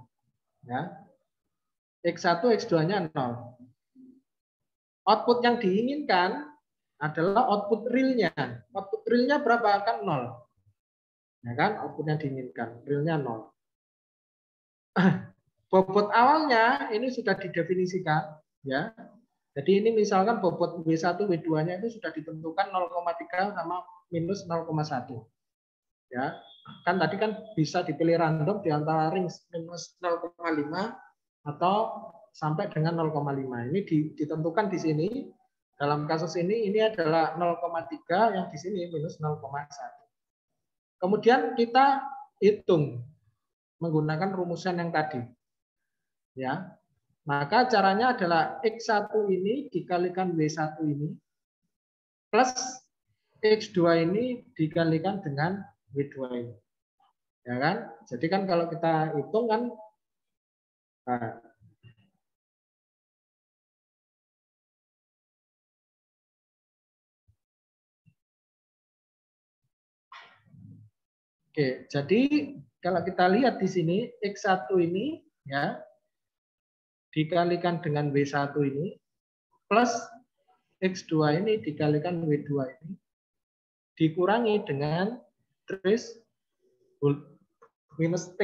Ya. X1, X2-nya 0. Output yang diinginkan adalah output real-nya. Output real-nya berapa? Kan 0. Ya kan? Output yang diinginkan. Real-nya 0. Bobot awalnya ini sudah didefinisikan. Ya. Jadi ini misalkan bobot W1, W2-nya itu sudah ditentukan 0,3 sama minus 0,1. Ya, kan tadi kan bisa dipilih random di antara range minus 0,5 atau sampai dengan 0,5. Ini ditentukan di sini. Dalam kasus ini adalah 0,3, yang di sini minus 0,1. Kemudian kita hitung menggunakan rumusan yang tadi. Ya. Maka caranya adalah X1 ini dikalikan W1 ini plus X2 ini dikalikan dengan W2 ini. Ya kan? Jadi kan kalau kita hitung kan nah, oke, jadi kalau kita lihat di sini X1 ini ya dikalikan dengan W1 ini plus X2 ini dikalikan W2 ini dikurangi dengan threshold minus T.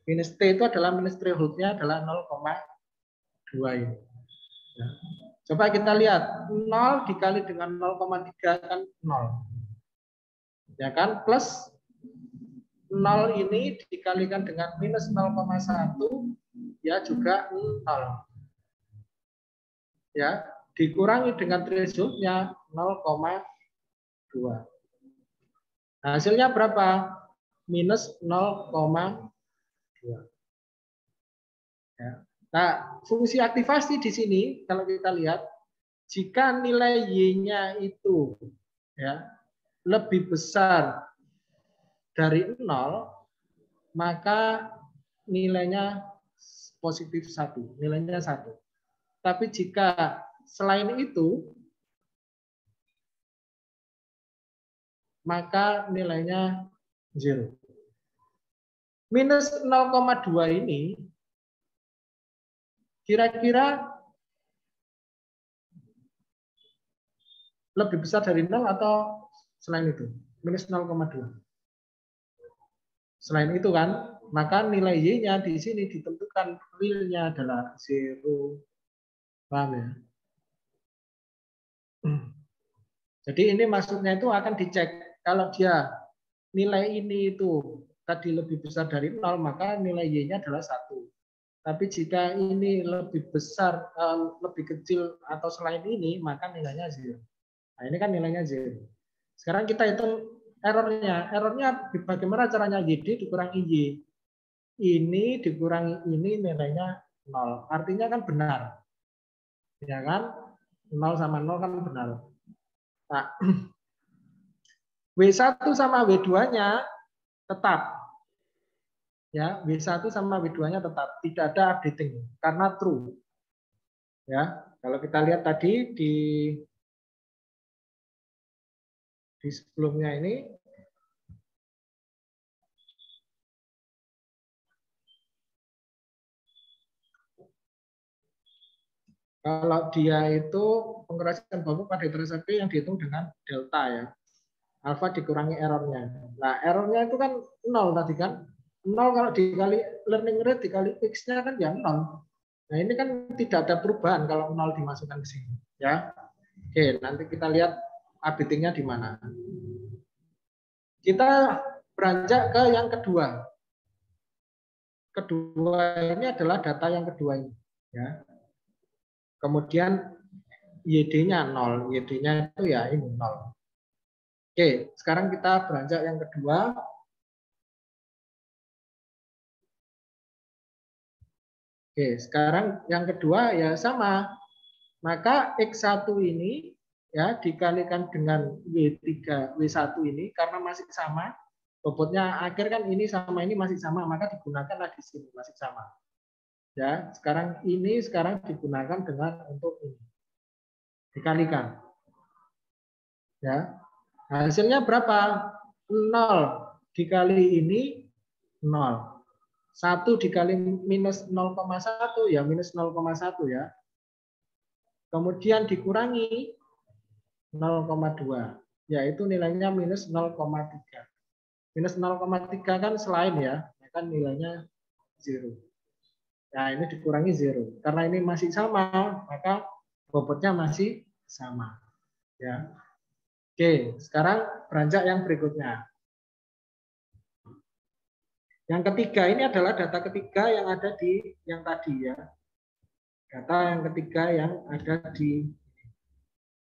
Minus T itu adalah minus thresholdnya adalah 0,2 ini. Ya. Coba kita lihat 0 dikali dengan 0,3 kan 0. Ya kan? Plus 0 ini dikalikan dengan minus 0,1 ya juga 0. Ya, dikurangi dengan thresholdnya 0,2. Hasilnya berapa? Minus 0,2. Ya. Nah, fungsi aktivasi di sini kalau kita lihat, jika nilai Y-nya itu ya lebih besar dari 0, maka nilainya positif 1, nilainya 1. Tapi jika selain itu, maka nilainya 0. Minus 0,2 ini kira-kira lebih besar dari 0 atau selain itu? Minus 0,2. Selain itu kan, maka nilai Y-nya di sini ditentukan realnya adalah 0. Paham ya? Jadi ini maksudnya itu akan dicek. Kalau dia nilai ini itu tadi lebih besar dari 0, maka nilai Y-nya adalah 1. Tapi jika ini lebih besar, lebih kecil atau selain ini, maka nilainya 0. Nah, ini kan nilainya 0. Sekarang kita hitung errornya. Errornya bagaimana caranya? YD dikurangi Y. Ini dikurangi ini nilainya 0. Artinya kan benar. Ya kan? 0 sama 0 kan benar. Nah, W1 sama W2-nya tetap. Ya, W1 sama W2-nya tetap, tidak ada updating karena true. Ya, kalau kita lihat tadi di sebelumnya ini kalau dia itu pengerasan bobot pada intersepsi yang dihitung dengan delta ya. Alfa dikurangi errornya. Nah, errornya itu kan 0 tadi kan. 0 kalau dikali learning rate dikali X-nya kan ya 0. Nah, ini kan tidak ada perubahan kalau 0 dimasukkan ke sini. Ya. Oke, nanti kita lihat updating-nya di mana. Kita beranjak ke yang kedua. Kedua ini adalah data yang kedua ini. Ya. Kemudian YD-nya 0. YD-nya itu ya ini 0. Oke, sekarang kita beranjak yang kedua. Oke, sekarang yang kedua ya sama. Maka X1 ini ya dikalikan dengan W3, W1 ini karena masih sama. Bobotnya akhir kan ini sama ini masih sama, maka digunakanlah di sini masih sama. Ya, sekarang ini sekarang digunakan dengan untuk ini. Dikalikan. Ya. Hasilnya berapa? 0 dikali ini 0. 1 dikali minus 0,1 ya minus 0,1 ya. Kemudian dikurangi 0,2. Yaitu nilainya minus 0,3. Minus 0,3 kan selain ya. Kan nilainya 0. Nah ini dikurangi 0. Karena ini masih sama, maka bobotnya masih sama. Ya. Oke, sekarang beranjak yang berikutnya. Yang ketiga ini adalah data ketiga yang ada di yang tadi ya. Data yang ketiga yang ada di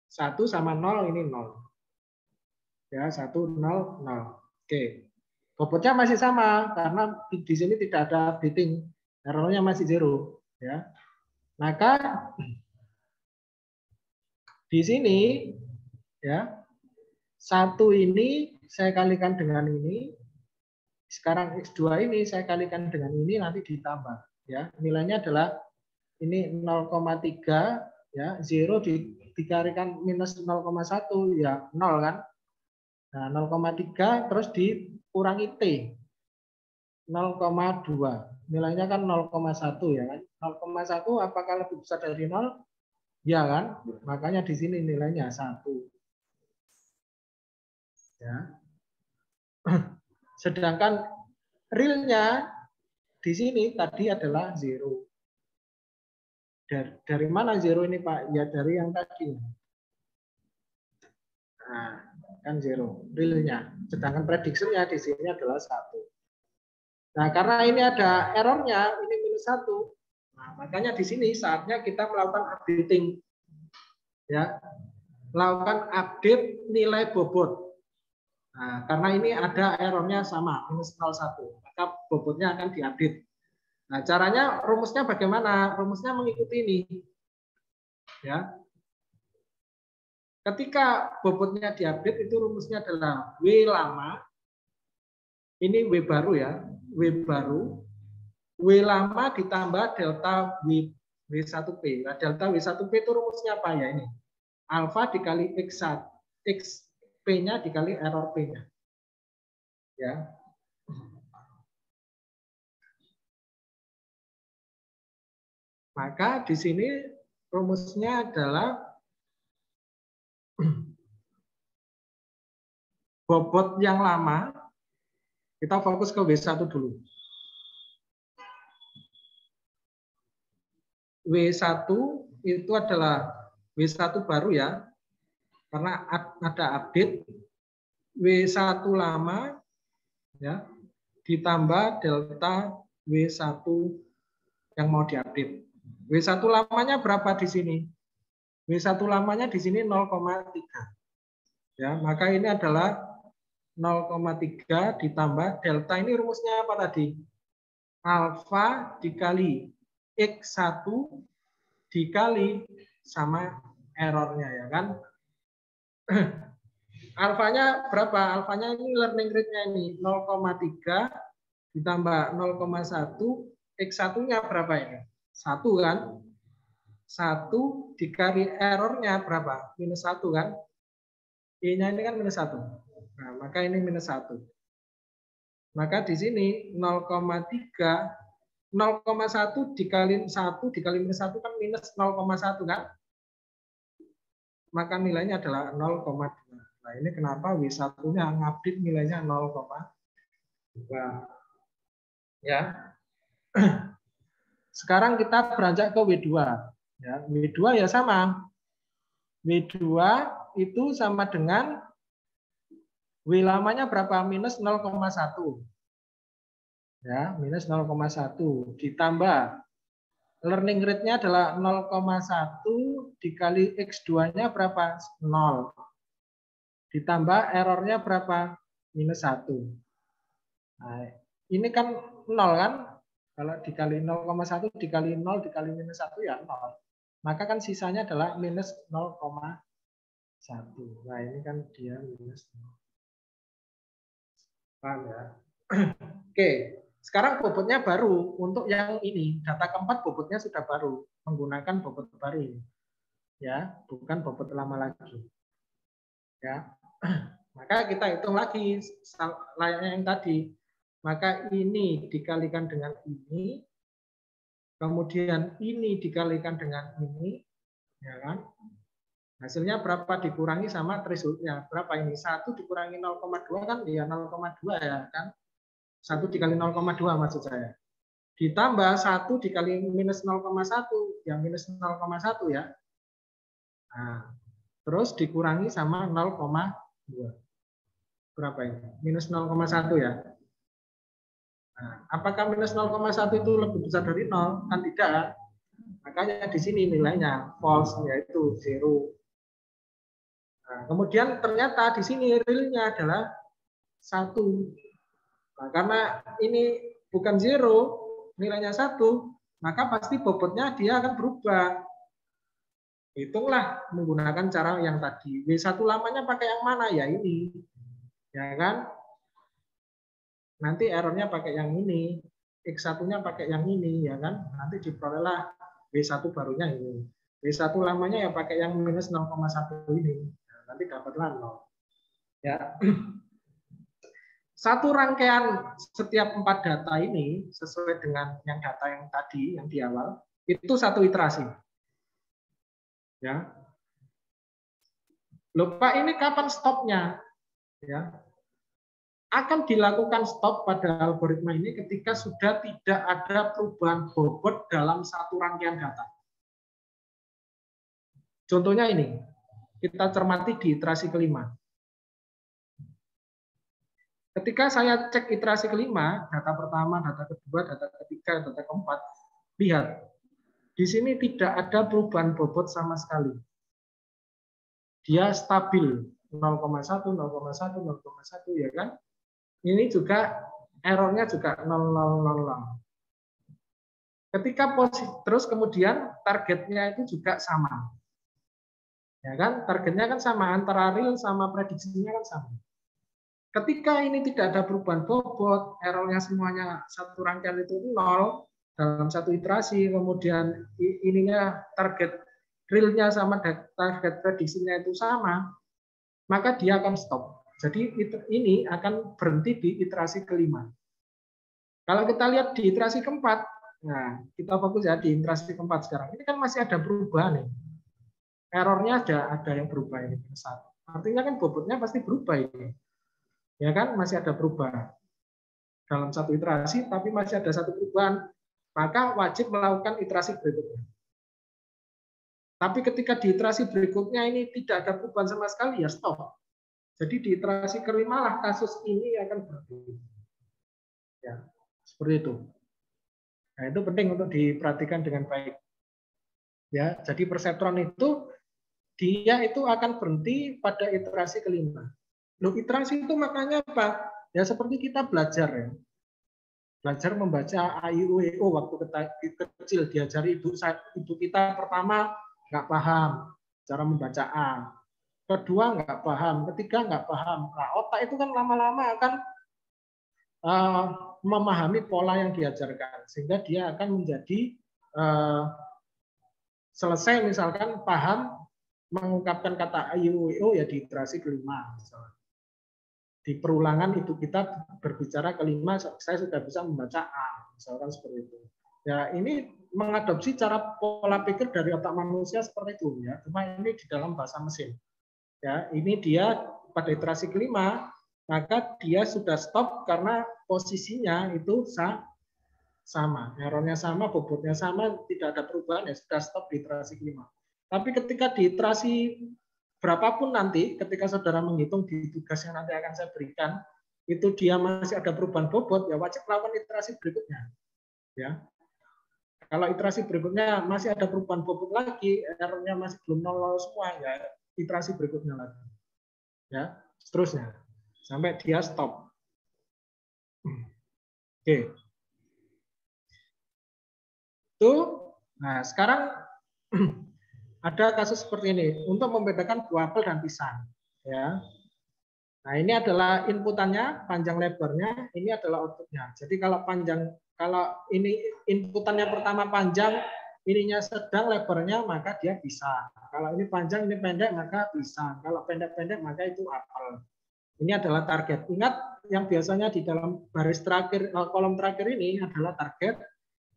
1 sama 0 ini 0. Ya, 1 0 0. Oke. Bobotnya masih sama karena di sini tidak ada updating. Errornya masih 0 ya. Maka di sini ya 1 ini saya kalikan dengan ini. Sekarang X2 ini saya kalikan dengan ini nanti ditambah ya. Nilainya adalah ini 0,3 ya, 0 dikalikan minus 0,1 ya 0 kan. Nah, 0,3 terus dikurangi T. 0,2. Nilainya kan 0,1 ya kan. 0,1 apakah lebih besar dari 0? Ya kan? Makanya di sini nilainya 1. Ya. Sedangkan realnya di sini tadi adalah 0. Dari mana 0 ini Pak? Ya dari yang tadi. Nah, kan 0 realnya. Sedangkan prediksinya di sini adalah 1. Nah, karena ini ada errornya, ini -1. Nah, makanya di sini saatnya kita melakukan updating. Ya. Melakukan update nilai bobot. Nah, karena ini ada errornya sama, -01. Maka bobotnya akan diupdate. Nah, caranya rumusnya bagaimana? Rumusnya mengikuti ini. Ya. Ketika bobotnya diupdate itu rumusnya adalah W lama. Ini W baru ya. W baru. W lama ditambah delta W1P. Nah, delta W1P itu rumusnya apa ya ini? Alfa dikali X1. P-nya dikali error P-nya. Ya. Maka di sini rumusnya adalah bobot yang lama. Kita fokus ke W1 dulu. W1 itu adalah W1 baru ya. Karena ada update. W1 lama ya ditambah delta W1 yang mau diupdate. W1 lamanya berapa di sini? W1 lamanya di sini 0,3. Ya, maka ini adalah 0,3 ditambah delta, ini rumusnya apa tadi? Alfa dikali X1 dikali sama errornya ya kan. Alfanya berapa? Alfanya ini learning rate-nya ini 0,3 ditambah 0,1, X1-nya berapa ini? 1 kan? 1 dikali errornya berapa? -1 kan? I-nya ini kan -1. Nah, maka ini -1. Maka di sini 0,3, 0,1 dikali 1 dikali -1 kan -0,1 kan? Maka nilainya adalah 0,2. Nah, ini kenapa W1-nya ngupdate nilainya 0,2. Ya. Sekarang kita beranjak ke W2. Ya, W2 ya sama. W2 itu sama dengan W lamanya berapa? -0,1. Ya, -0,1 ditambah learning rate-nya adalah 0,1 dikali X2-nya berapa? 0. Ditambah errornya berapa? -1. Nah, ini kan 0 kan? Kalau dikali 0,1 dikali 0 dikali -1 ya 0. Maka kan sisanya adalah -0,1. Nah, ini kan dia -0. Paham ya? Oke. Sekarang bobotnya baru untuk yang ini. Data keempat bobotnya sudah baru. Menggunakan bobot baru ini. Ya, bukan bobot lama lagi. Ya. Maka kita hitung lagi layaknya yang tadi. Maka ini dikalikan dengan ini. Kemudian ini dikalikan dengan ini. Ya kan? Hasilnya berapa dikurangi sama thresholdnya. Berapa ini? 1 dikurangi 0,2 kan? Ya 0,2 ya kan? 1 dikali 0,2 maksud saya. Ditambah 1 dikali -0,1. Ya -0,1 ya. Nah, terus dikurangi sama 0,2. Berapa ini? -0,1 ya. Nah, apakah -0,1 itu lebih besar dari 0? Kan tidak. Makanya di sini nilainya false, yaitu 0. Nah, kemudian ternyata di sini realnya adalah 1. Nah, karena ini bukan 0, nilainya 1, maka pasti bobotnya dia akan berubah. Hitunglah menggunakan cara yang tadi. W1 lamanya pakai yang mana? Ya ini. Ya kan? Nanti errornya pakai yang ini. X1-nya pakai yang ini. Ya kan? Nanti diperolehlah W1 barunya ini. W1 lamanya ya pakai yang -0,1 ini. Nah, nanti dapatlah 0. Ya. Satu rangkaian setiap 4 data ini sesuai dengan yang data yang tadi yang di awal itu satu iterasi. Ya. Loh Pak, ini kapan stopnya? Ya. Akan dilakukan stop pada algoritma ini ketika sudah tidak ada perubahan bobot dalam satu rangkaian data. Contohnya ini, kita cermati di iterasi kelima. Ketika saya cek iterasi kelima, data pertama, data kedua, data ketiga, data keempat, lihat, di sini tidak ada perubahan bobot sama sekali. Dia stabil 0,1, 0,1, 0,1 ya kan? Ini juga errornya juga 0,000. Ketika terus kemudian targetnya itu juga sama. Ya kan? Targetnya kan sama, antara real sama prediksinya kan sama. Ketika ini tidak ada perubahan bobot, errornya semuanya satu rangkaian itu 0 dalam satu iterasi, kemudian ininya target realnya sama target prediksinya itu sama, maka dia akan stop. Jadi ini akan berhenti di iterasi kelima. Kalau kita lihat di iterasi keempat, nah kita fokus ya di iterasi keempat sekarang. Ini kan masih ada perubahan nih. Errornya ada yang berubah ini. Artinya kan bobotnya pasti berubah ini. Ya kan, masih ada perubahan dalam satu iterasi, tapi masih ada satu perubahan, maka wajib melakukan iterasi berikutnya. Tapi ketika di iterasi berikutnya ini tidak ada perubahan sama sekali, ya stop. Jadi di iterasi kelima lah kasus ini akan berhenti. Ya, seperti itu. Nah, itu penting untuk diperhatikan dengan baik. Ya, jadi perseptron itu dia itu akan berhenti pada iterasi kelima. Loh, iterasi itu maknanya apa? Ya seperti kita belajar ya. Belajar membaca A, I, U, E, O waktu kecil diajari ibu kita pertama nggak paham cara membaca A, kedua nggak paham, ketiga nggak paham. Nah, otak itu kan lama-lama akan memahami pola yang diajarkan sehingga dia akan menjadi selesai misalkan paham mengungkapkan kata A, I, U, E, O ya di iterasi kelima misalnya. Di perulangan itu kita berbicara kelima, saya sudah bisa membaca A, misalkan seperti itu. Ya, ini mengadopsi cara pola pikir dari otak manusia seperti itu ya. Cuma ini di dalam bahasa mesin. Ya, ini dia pada iterasi kelima, maka dia sudah stop karena posisinya itu sama, errornya sama, bobotnya sama, tidak ada perubahan, ya sudah stop di iterasi kelima. Tapi ketika di iterasi berapapun nanti, ketika saudara menghitung di tugas yang nanti akan saya berikan, itu dia masih ada perubahan bobot, ya wajib melakukan iterasi berikutnya. Ya, kalau iterasi berikutnya masih ada perubahan bobot lagi, errornya masih belum nol semua, ya iterasi berikutnya lagi. Ya, seterusnya sampai dia stop. Oke. Itu, nah sekarang ada kasus seperti ini untuk membedakan buah apel dan pisang. Ya, nah ini adalah inputannya, panjang lebarnya, ini adalah outputnya. Jadi kalau ini inputannya pertama panjang, ininya sedang lebarnya, maka dia pisang. Kalau ini panjang, ini pendek, maka pisang. Kalau pendek-pendek, maka itu apel. Ini adalah target. Ingat yang biasanya di dalam baris terakhir, kolom terakhir ini adalah target.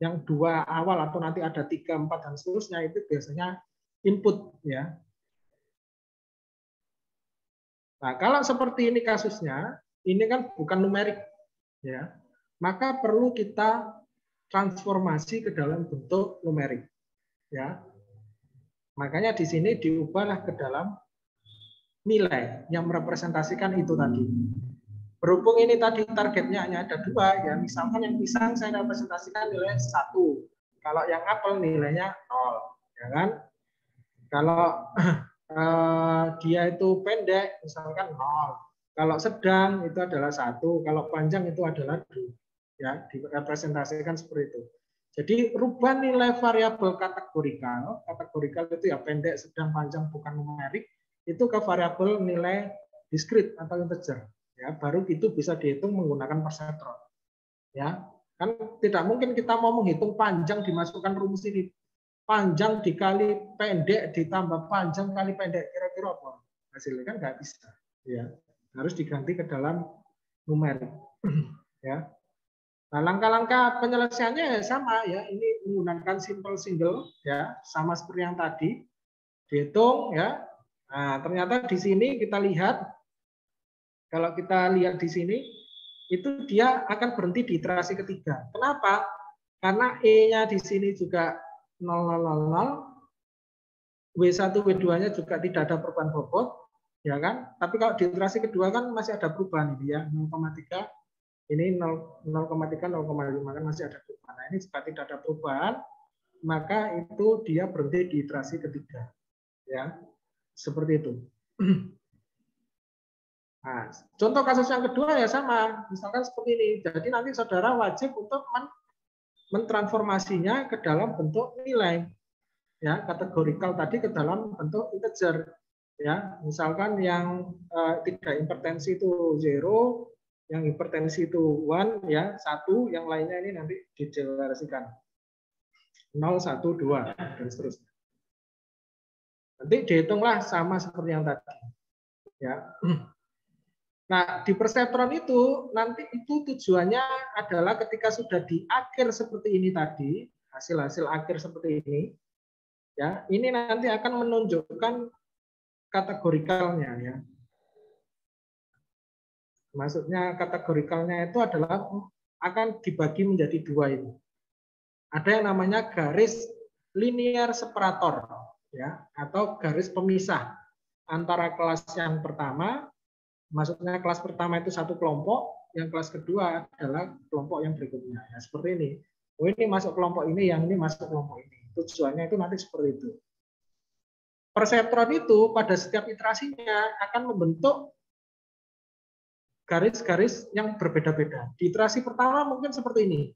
Yang dua awal atau nanti ada 3, 4 dan seterusnya itu biasanya input ya. Nah, kalau seperti ini kasusnya, ini kan bukan numerik ya. Maka perlu kita transformasi ke dalam bentuk numerik ya. Makanya di sini diubahlah ke dalam nilai yang merepresentasikan itu tadi. Berhubung ini tadi targetnya hanya ada 2 ya, misalkan yang pisang saya representasikan nilai 1. Kalau yang apel nilainya 0, ya kan? Kalau dia itu pendek misalkan 0. Kalau sedang itu adalah 1, kalau panjang itu adalah 2. Ya, direpresentasikan seperti itu. Jadi rubah nilai variabel kategorikal. Kategorikal itu ya pendek, sedang, panjang, bukan numerik. Itu ke variabel nilai diskrit atau integer. Ya, baru itu bisa dihitung menggunakan persentron. Ya, kan tidak mungkin kita mau menghitung panjang dimasukkan rumus ini. Panjang dikali pendek ditambah panjang kali pendek, kira-kira apa hasilnya? Kan nggak bisa. Ya, harus diganti ke dalam numerik. Ya. Nah, langkah-langkah penyelesaiannya sama ya. Ini menggunakan simple single ya, sama seperti yang tadi. Dihitung ya. Nah, ternyata di sini kita lihat, kalau kita lihat di sini itu dia akan berhenti di iterasi ketiga. Kenapa? Karena E-nya di sini juga 0,000, W1, W2-nya juga tidak ada perubahan bobot, ya kan? Tapi kalau di iterasi kedua kan masih ada perubahan ini ya, 0,3, ini 0,3, 0,5 kan masih ada perubahan. Nah, ini jika tidak ada perubahan, maka itu dia berhenti di iterasi ketiga, ya, seperti itu. Nah, contoh kasus yang kedua ya sama, misalkan seperti ini. Jadi nanti saudara wajib untuk mentransformasinya ke dalam bentuk nilai, ya, kategorikal tadi ke dalam bentuk integer, ya. Misalkan yang tidak hipertensi itu 0, yang hipertensi itu 1, ya, 1, yang lainnya ini nanti dideklarasikan 0, 1, 2 dan seterusnya. Nanti dihitunglah sama seperti yang tadi, ya. Nah, di perseptron itu nanti itu tujuannya adalah ketika sudah di akhir seperti ini tadi, hasil-hasil akhir seperti ini, ya, ini nanti akan menunjukkan kategorikalnya, ya. Maksudnya kategorikalnya itu adalah akan dibagi menjadi dua ini. Ada yang namanya garis linear separator, ya, atau garis pemisah antara kelas yang pertama. Maksudnya kelas pertama itu satu kelompok, yang kelas kedua adalah kelompok yang berikutnya. Ya, seperti ini. Oh, ini masuk kelompok ini, yang ini masuk kelompok ini. Tujuannya itu nanti seperti itu. Perseptron itu pada setiap iterasinya akan membentuk garis-garis yang berbeda-beda. Di iterasi pertama mungkin seperti ini.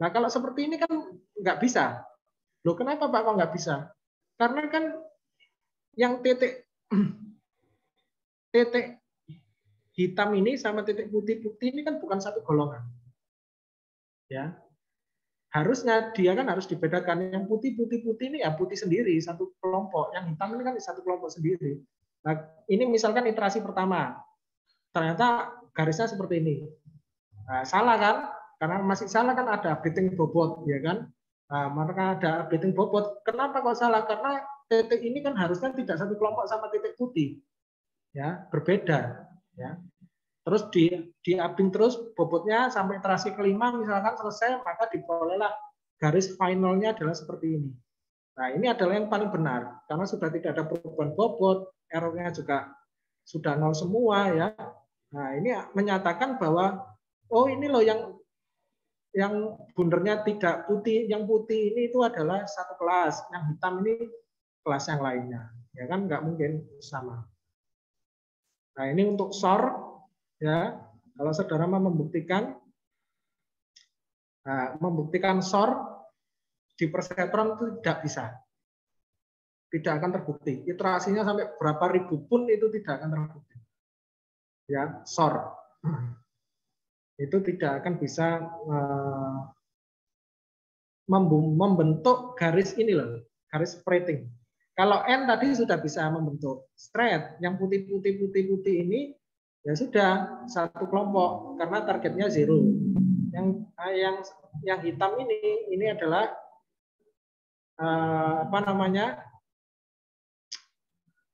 Nah, kalau seperti ini kan nggak bisa. Loh, kenapa Pak kok nggak bisa? Karena kan yang titik hitam ini sama titik putih-putih ini kan bukan satu golongan. Ya. Harusnya dia kan harus dibedakan. Yang putih-putih ini ya putih sendiri, satu kelompok. Yang hitam ini kan satu kelompok sendiri. Nah, ini misalkan iterasi pertama. Ternyata garisnya seperti ini. Nah, salah kan? Karena masih salah kan ada updating bobot, ya kan? Nah, maka ada updating bobot. Kenapa kok salah? Karena titik ini kan harusnya tidak satu kelompok sama titik putih. Ya, berbeda, ya. Terus di update terus bobotnya sampai iterasi kelima misalkan selesai, maka diperolehlah garis finalnya adalah seperti ini. Nah, ini adalah yang paling benar karena sudah tidak ada perubahan bobot, errornya juga sudah nol semua, ya. Nah, ini menyatakan bahwa oh ini loh yang bundernya tidak putih, yang putih ini itu adalah satu kelas, yang hitam ini kelas yang lainnya, ya kan nggak mungkin sama. Nah, ini untuk SOR, ya. Kalau saudara mau membuktikan SOR di perseptron itu tidak bisa, tidak akan terbukti. Iterasinya sampai berapa ribu pun itu tidak akan terbukti. Ya, SOR itu tidak akan bisa membentuk garis ini loh, garis separating. Kalau N tadi sudah bisa membentuk straight, yang putih-putih ini ya sudah satu kelompok karena targetnya 0. Yang hitam ini adalah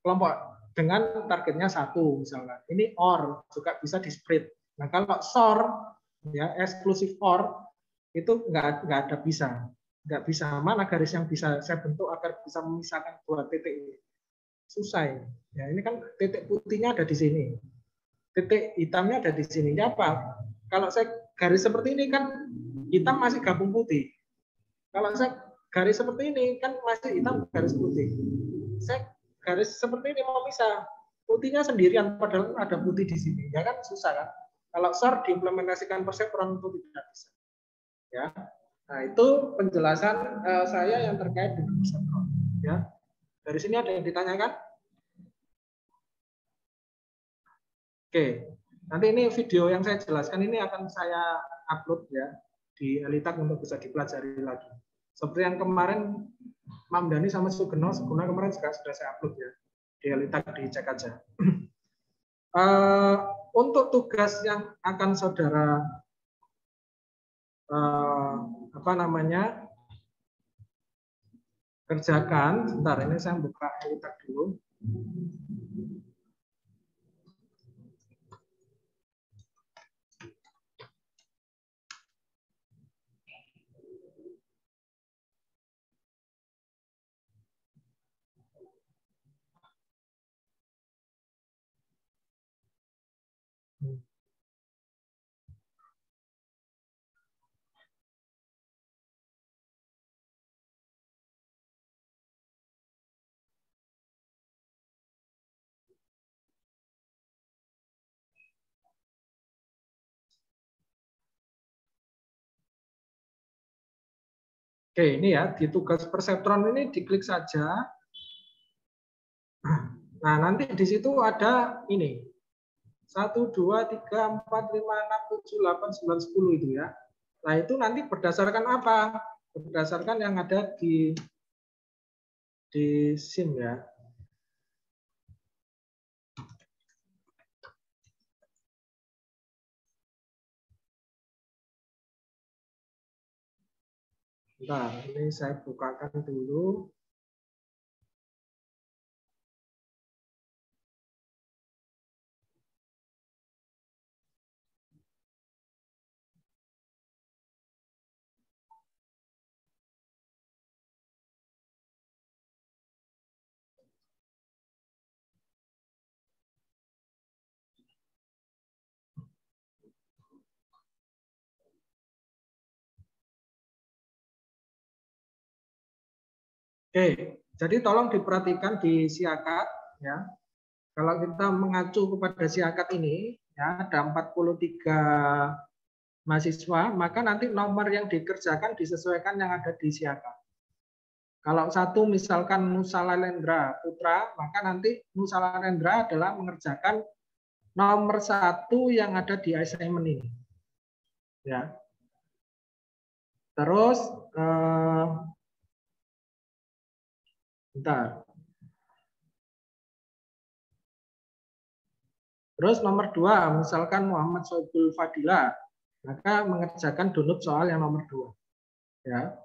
kelompok dengan targetnya 1 misalnya. Ini OR juga bisa di split. Nah, kalau SOR ya eksklusif OR itu nggak ada bisa. Nggak bisa. Mana garis yang bisa saya bentuk agar bisa memisahkan dua titik ini? Susah ini. Ya, ini kan titik putihnya ada di sini. Titik hitamnya ada di sini. Ya apa? Kalau saya garis seperti ini kan hitam masih gabung putih. Kalau saya garis seperti ini kan masih hitam garis putih. Saya garis seperti ini mau misah. Putihnya sendirian padahal ada putih di sini. Ya kan susah kan? Kalau SOR diimplementasikan perseptron itu tidak bisa. Ya. Nah, itu penjelasan saya yang terkait dengan perseptron. Ya. Dari sini ada yang ditanyakan? Oke. Nanti ini video yang saya jelaskan ini akan saya upload ya di Elitak untuk bisa dipelajari lagi. Seperti yang kemarin Mam Dani sama Sugeno kemarin juga sudah saya upload ya di Elitak, dicek aja. Untuk tugas yang akan saudara kerjakan, sebentar ini saya buka Elitech dulu. Oke, ini ya di tugas perseptron ini diklik saja. Nah, nanti di situ ada ini 1, 2, 3, 4, 5, 6, 7, 8, 9, 10 itu ya. Nah, itu nanti berdasarkan apa? Berdasarkan yang ada di SIM ya. Nah, ini saya bukakan dulu. Oke, jadi tolong diperhatikan di siakat ya. Kalau kita mengacu kepada siakat ini ya ada 43 mahasiswa, maka nanti nomor yang dikerjakan disesuaikan yang ada di siakat. Kalau satu misalkan Nusalalendra Putra, maka nanti Nusalalendra adalah mengerjakan nomor 1 yang ada di assignment ini. Ya. Terus bentar. Terus nomor 2, misalkan Muhammad Soebul Fadila, maka mengerjakan download soal yang nomor 2. Ya.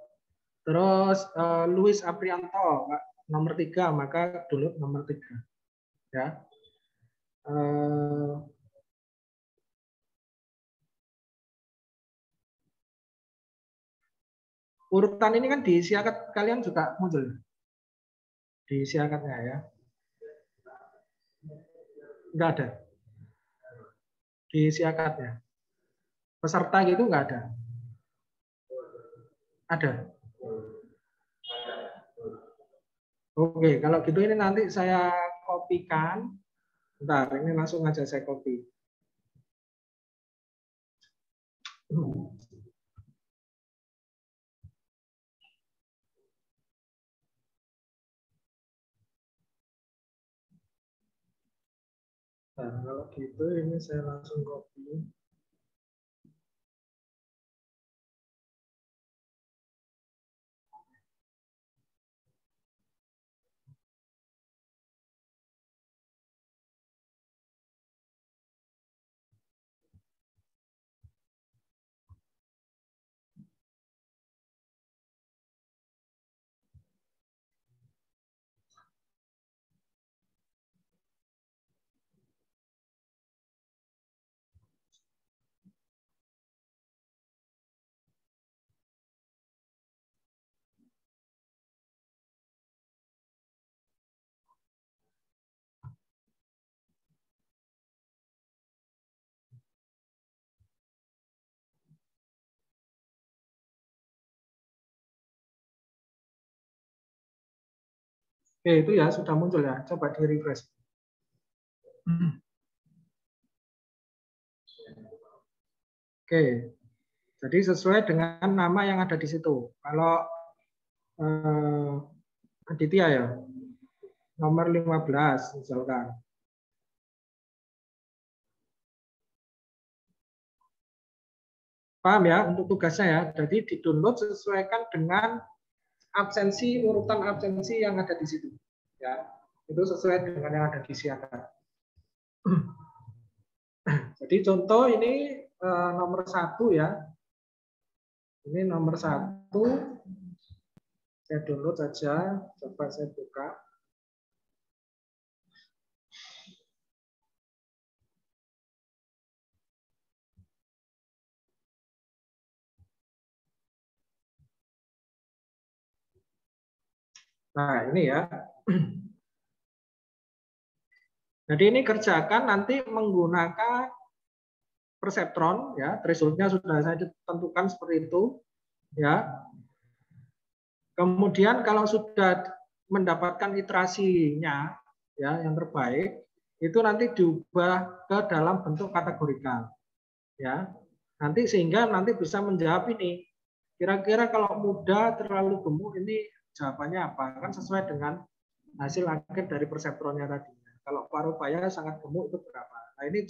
Terus Luis Aprianto, nomor 3, maka download nomor 3. Ya. Urutan ini kan di siakat kalian juga muncul. Di siakatnya ya. Enggak ada. Di siakatnya. Peserta gitu enggak ada. Ada. Oke, kalau gitu ini nanti saya kopikan. Bentar, ini langsung aja saya copy. Nah, kalau gitu ini saya langsung copy. Oke, itu ya sudah muncul ya. Coba di refresh. Oke, jadi sesuai dengan nama yang ada di situ. Kalau Aditya ya, nomor 15 misalkan. Paham ya untuk tugasnya ya. Jadi di-download sesuaikan dengan absensi, urutan absensi yang ada di situ. Ya, itu sesuai dengan yang ada di siakat. Jadi contoh ini nomor 1 ya. Ini nomor 1. Saya download saja. Coba saya buka. Nah, ini ya. Jadi ini kerjakan nanti menggunakan perseptron ya, thresholdnya sudah saya tentukan seperti itu ya. Kemudian kalau sudah mendapatkan iterasinya ya yang terbaik, itu nanti diubah ke dalam bentuk kategorikal ya. Nanti sehingga nanti bisa menjawab ini. Kira-kira kalau muda terlalu gemuk ini jawabannya apa? Kan sesuai dengan hasil akhir dari perseptronnya tadi. Kalau parubaya sangat gemuk itu berapa? Nah ini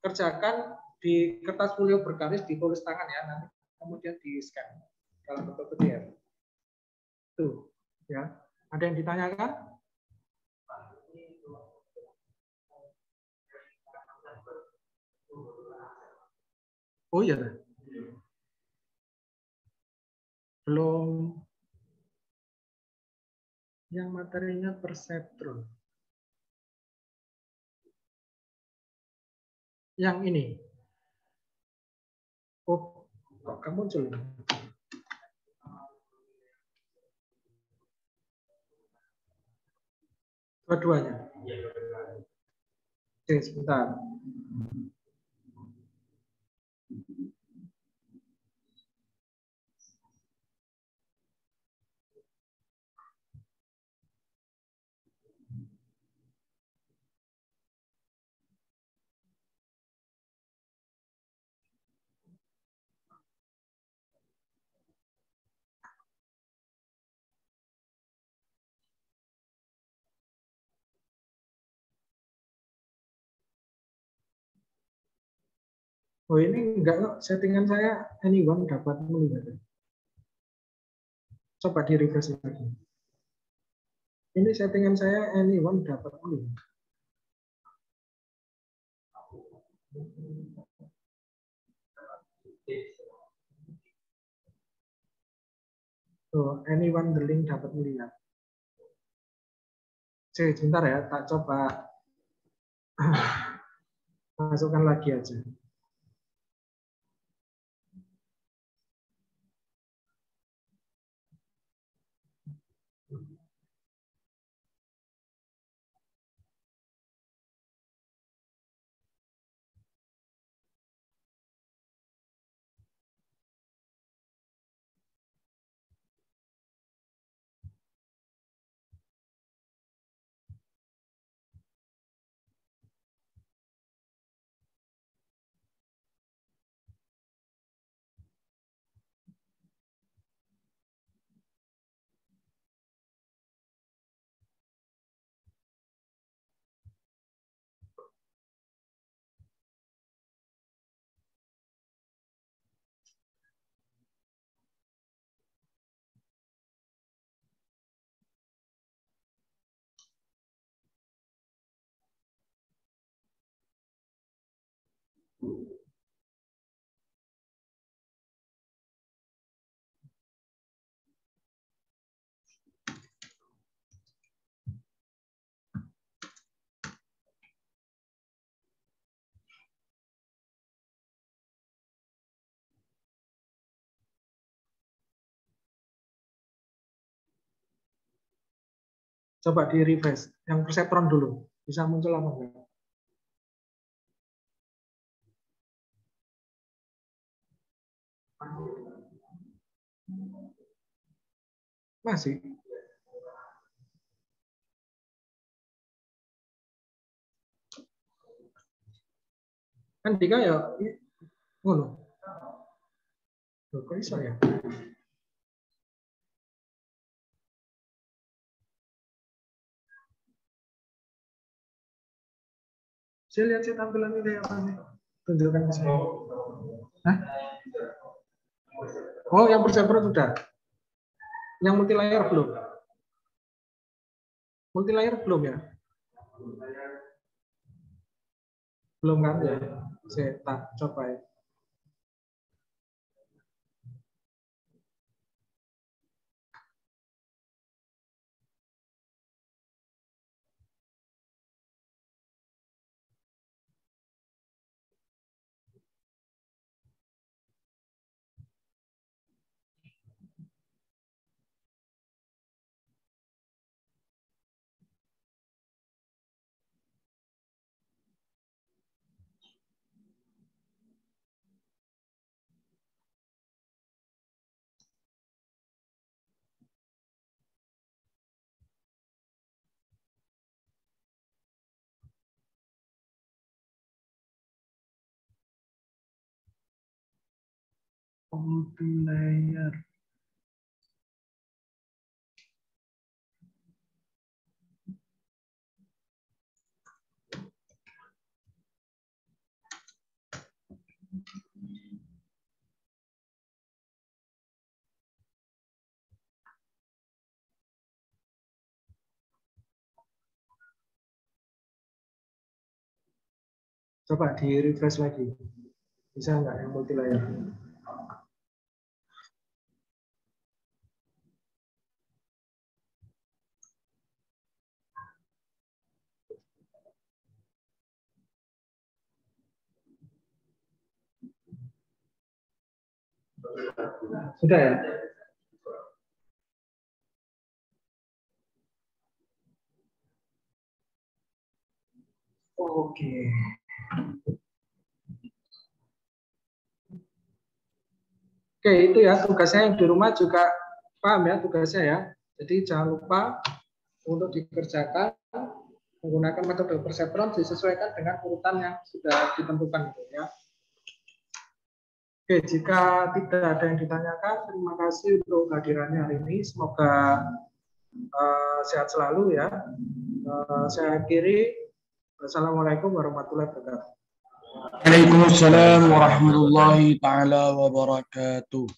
kerjakan di kertas folio bergaris, ditulis tangan ya, nanti kemudian di scan dalam bentuk PDF. Tuh, ya. Ada yang ditanyakan? Oh iya, belum. Yang materinya perseptron. Yang ini. Oh, kok kamu muncul? Dua-duanya. Oke, sebentar. Oh ini enggak kok, settingan saya anyone dapat melihat. Coba di refresh lagi. Ini settingan saya anyone dapat melihat. Tuh, anyone the link dapat melihat. Sebentar ya, tak coba masukkan lagi aja. Coba di refresh. Yang perseptron dulu. Bisa muncul apa enggak? Masih. Kan Dika ya, oh loh. Loh, kok bisa ya? Saya lihat sih tampilan ini apa sih? Tunjukkan ke saya. Hah? Oh, yang perseptron sudah. Yang multi layer belum? Multi layer belum ya? Belum kan ya? Saya coba ya. Player. Coba di refresh lagi. Bisa nggak yang multi layer? Sudah ya? Oke. Oke, itu ya tugasnya yang di rumah juga paham ya tugasnya ya. Jadi jangan lupa untuk dikerjakan menggunakan metode perseptron disesuaikan dengan urutan yang sudah ditentukan gitu ya. Oke, jika tidak ada yang ditanyakan, terima kasih untuk kehadirannya hari ini. Semoga sehat selalu ya. Saya akhiri. Assalamualaikum warahmatullahi wabarakatuh. Waalaikumsalam warahmatullahi taala wabarakatuh.